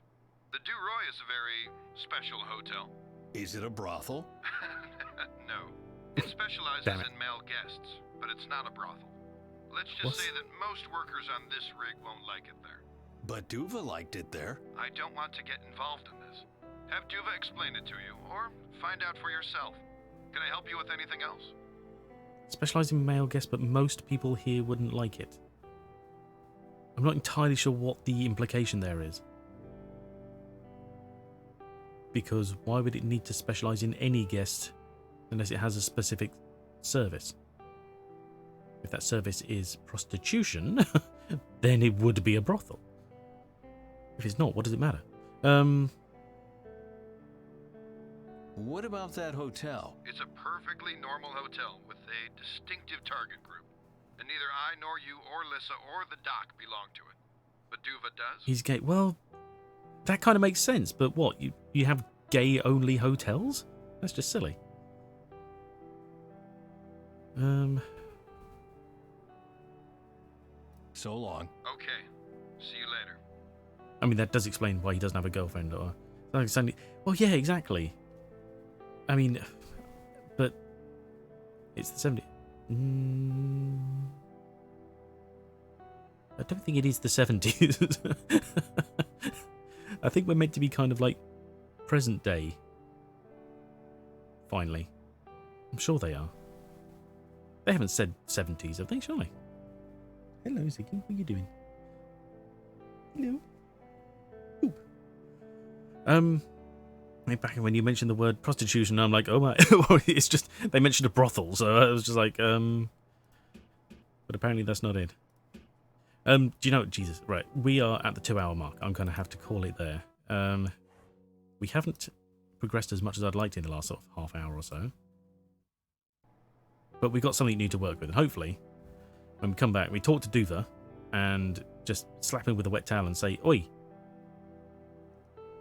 The Du Roy is a very special hotel. Is it a brothel? No. It specializes in male guests, but it's not a brothel. Let's just say that most workers on this rig won't like it there. But Duva liked it there. I don't want to get involved in this. Have Duva explain it to you, or find out for yourself. Can I help you with anything else? Specialise in male guests, but most people here wouldn't like it. I'm not entirely sure what the implication there is. Because why would it need to specialise in any guest unless it has a specific service? If that service is prostitution, then it would be a brothel. If it's not, what does it matter? What about that hotel? It's a perfectly normal hotel with a distinctive target group. And neither I nor you or Lissa or the doc belong to it. But Duva does. He's gay. Well, that kind of makes sense, but what? You have gay-only hotels? That's just silly. So long. Okay. See you later. I mean, that does explain why he doesn't have a girlfriend or... Like suddenly, well, yeah, exactly. I mean, but it's the 70s. I don't think it is the 70s. I think we're meant to be kind of like present day. Finally. I'm sure they are. They haven't said 70s, have they, surely? Hello, Ziggy. What are you doing? Hello. Back when you mentioned the word prostitution, I'm like, oh my, it's just, they mentioned a brothel, so I was just like, but apparently that's not it. Do you know, Jesus, right, we are at the 2-hour mark. I'm going to have to call it there. We haven't progressed as much as I'd like to in the last sort of half hour or so. But we've got something new to work with, and hopefully, when we come back, we talk to Duva, and just slap him with a wet towel and say, oi,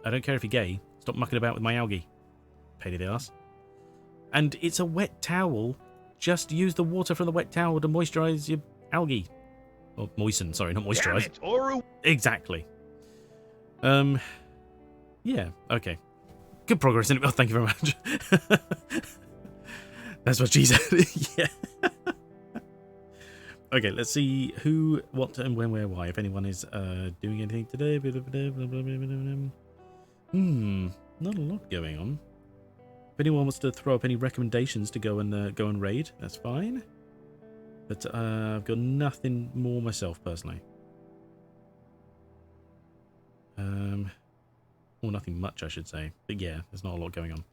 I don't care if you're gay, stop mucking about with my algae. Pain in the ass. And it's a wet towel. Just use the water from the wet towel to moisturize your algae. Or moisten, sorry, not moisturize. Exactly. Yeah, okay. Good progress in it. Oh, thank you very much. That's what she said. Yeah. Okay, let's see who, what, and when, where, why. If anyone is doing anything today. Not a lot going on. If anyone wants to throw up any recommendations to go and raid, that's fine. But I've got nothing more myself personally. Or nothing much, I should say. But yeah, there's not a lot going on.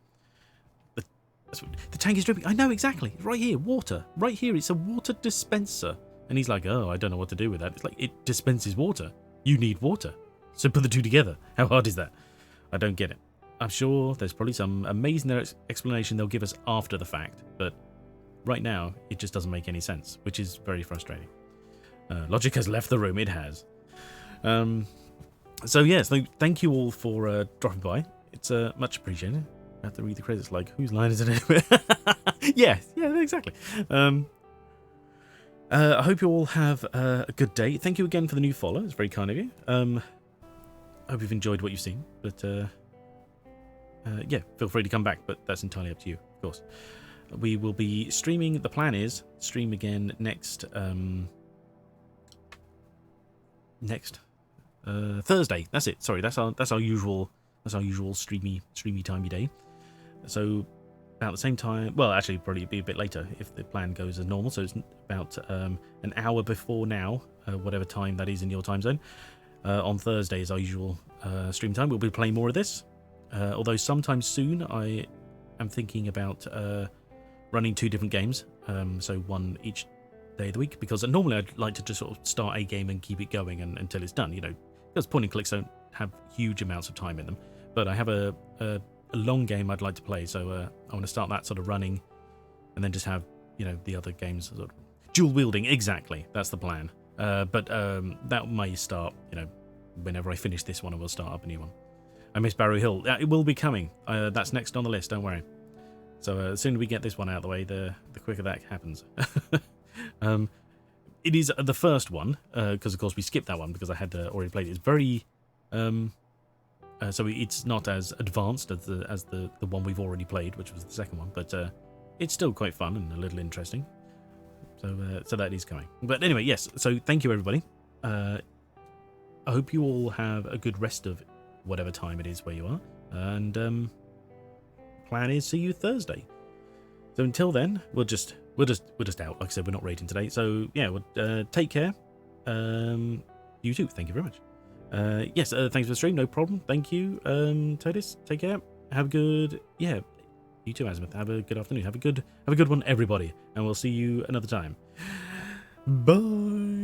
The tank is dripping. I know exactly. Right here, water. Right here, it's a water dispenser. And he's like, oh, I don't know what to do with that. It's like, it dispenses water. You need water. So put the two together. How hard is that? I don't get it. I'm sure there's probably some amazing explanation they'll give us after the fact, but right now it just doesn't make any sense, which is very frustrating. Logic has left the room. It has. So yes, thank you all for dropping by. It's much appreciated. I have to read the credits like, whose line is it? Yeah, exactly. I hope you all have a good day. Thank you again for the new follow. It's very kind of you. I hope you've enjoyed what you've seen, but yeah, feel free to come back, but that's entirely up to you, of course. We will be streaming. The plan is stream again next Thursday. That's it. Sorry, that's our usual streamy timey day. So about the same time. Well, actually, probably be a bit later if the plan goes as normal. So it's about an hour before now, whatever time that is in your time zone. On Thursday is our usual stream time. We'll be playing more of this. Although sometime soon I am thinking about running 2 different games, so one each day of the week, because normally I'd like to just sort of start a game and keep it going until it's done, because point and clicks don't have huge amounts of time in them. But I have a long game I'd like to play, so I want to start that sort of running, and then just have the other games sort of dual wielding. Exactly, that's the plan. But that may start whenever I finish this one, I will start up a new one. I miss Barrow Hill. It will be coming. That's next on the list, don't worry. So as soon as we get this one out of the way, the quicker that happens. It is the first one, because of course we skipped that one because I had already played it. It's very... so it's not as advanced as the one we've already played, which was the second one, but it's still quite fun and a little interesting. So that is coming. But anyway, yes, so thank you everybody. I hope you all have a good rest of whatever time it is where you are, and plan is see you Thursday. So until then, we're just out. Like I said, we're not raiding today, so yeah, we'll take care. You too, thank you very much. Yes, thanks for the stream, no problem. Thank you, Totis, take care. Have a good, you too, Azimuth. Have a good afternoon. Have a good one, everybody, and we'll see you another time. Bye.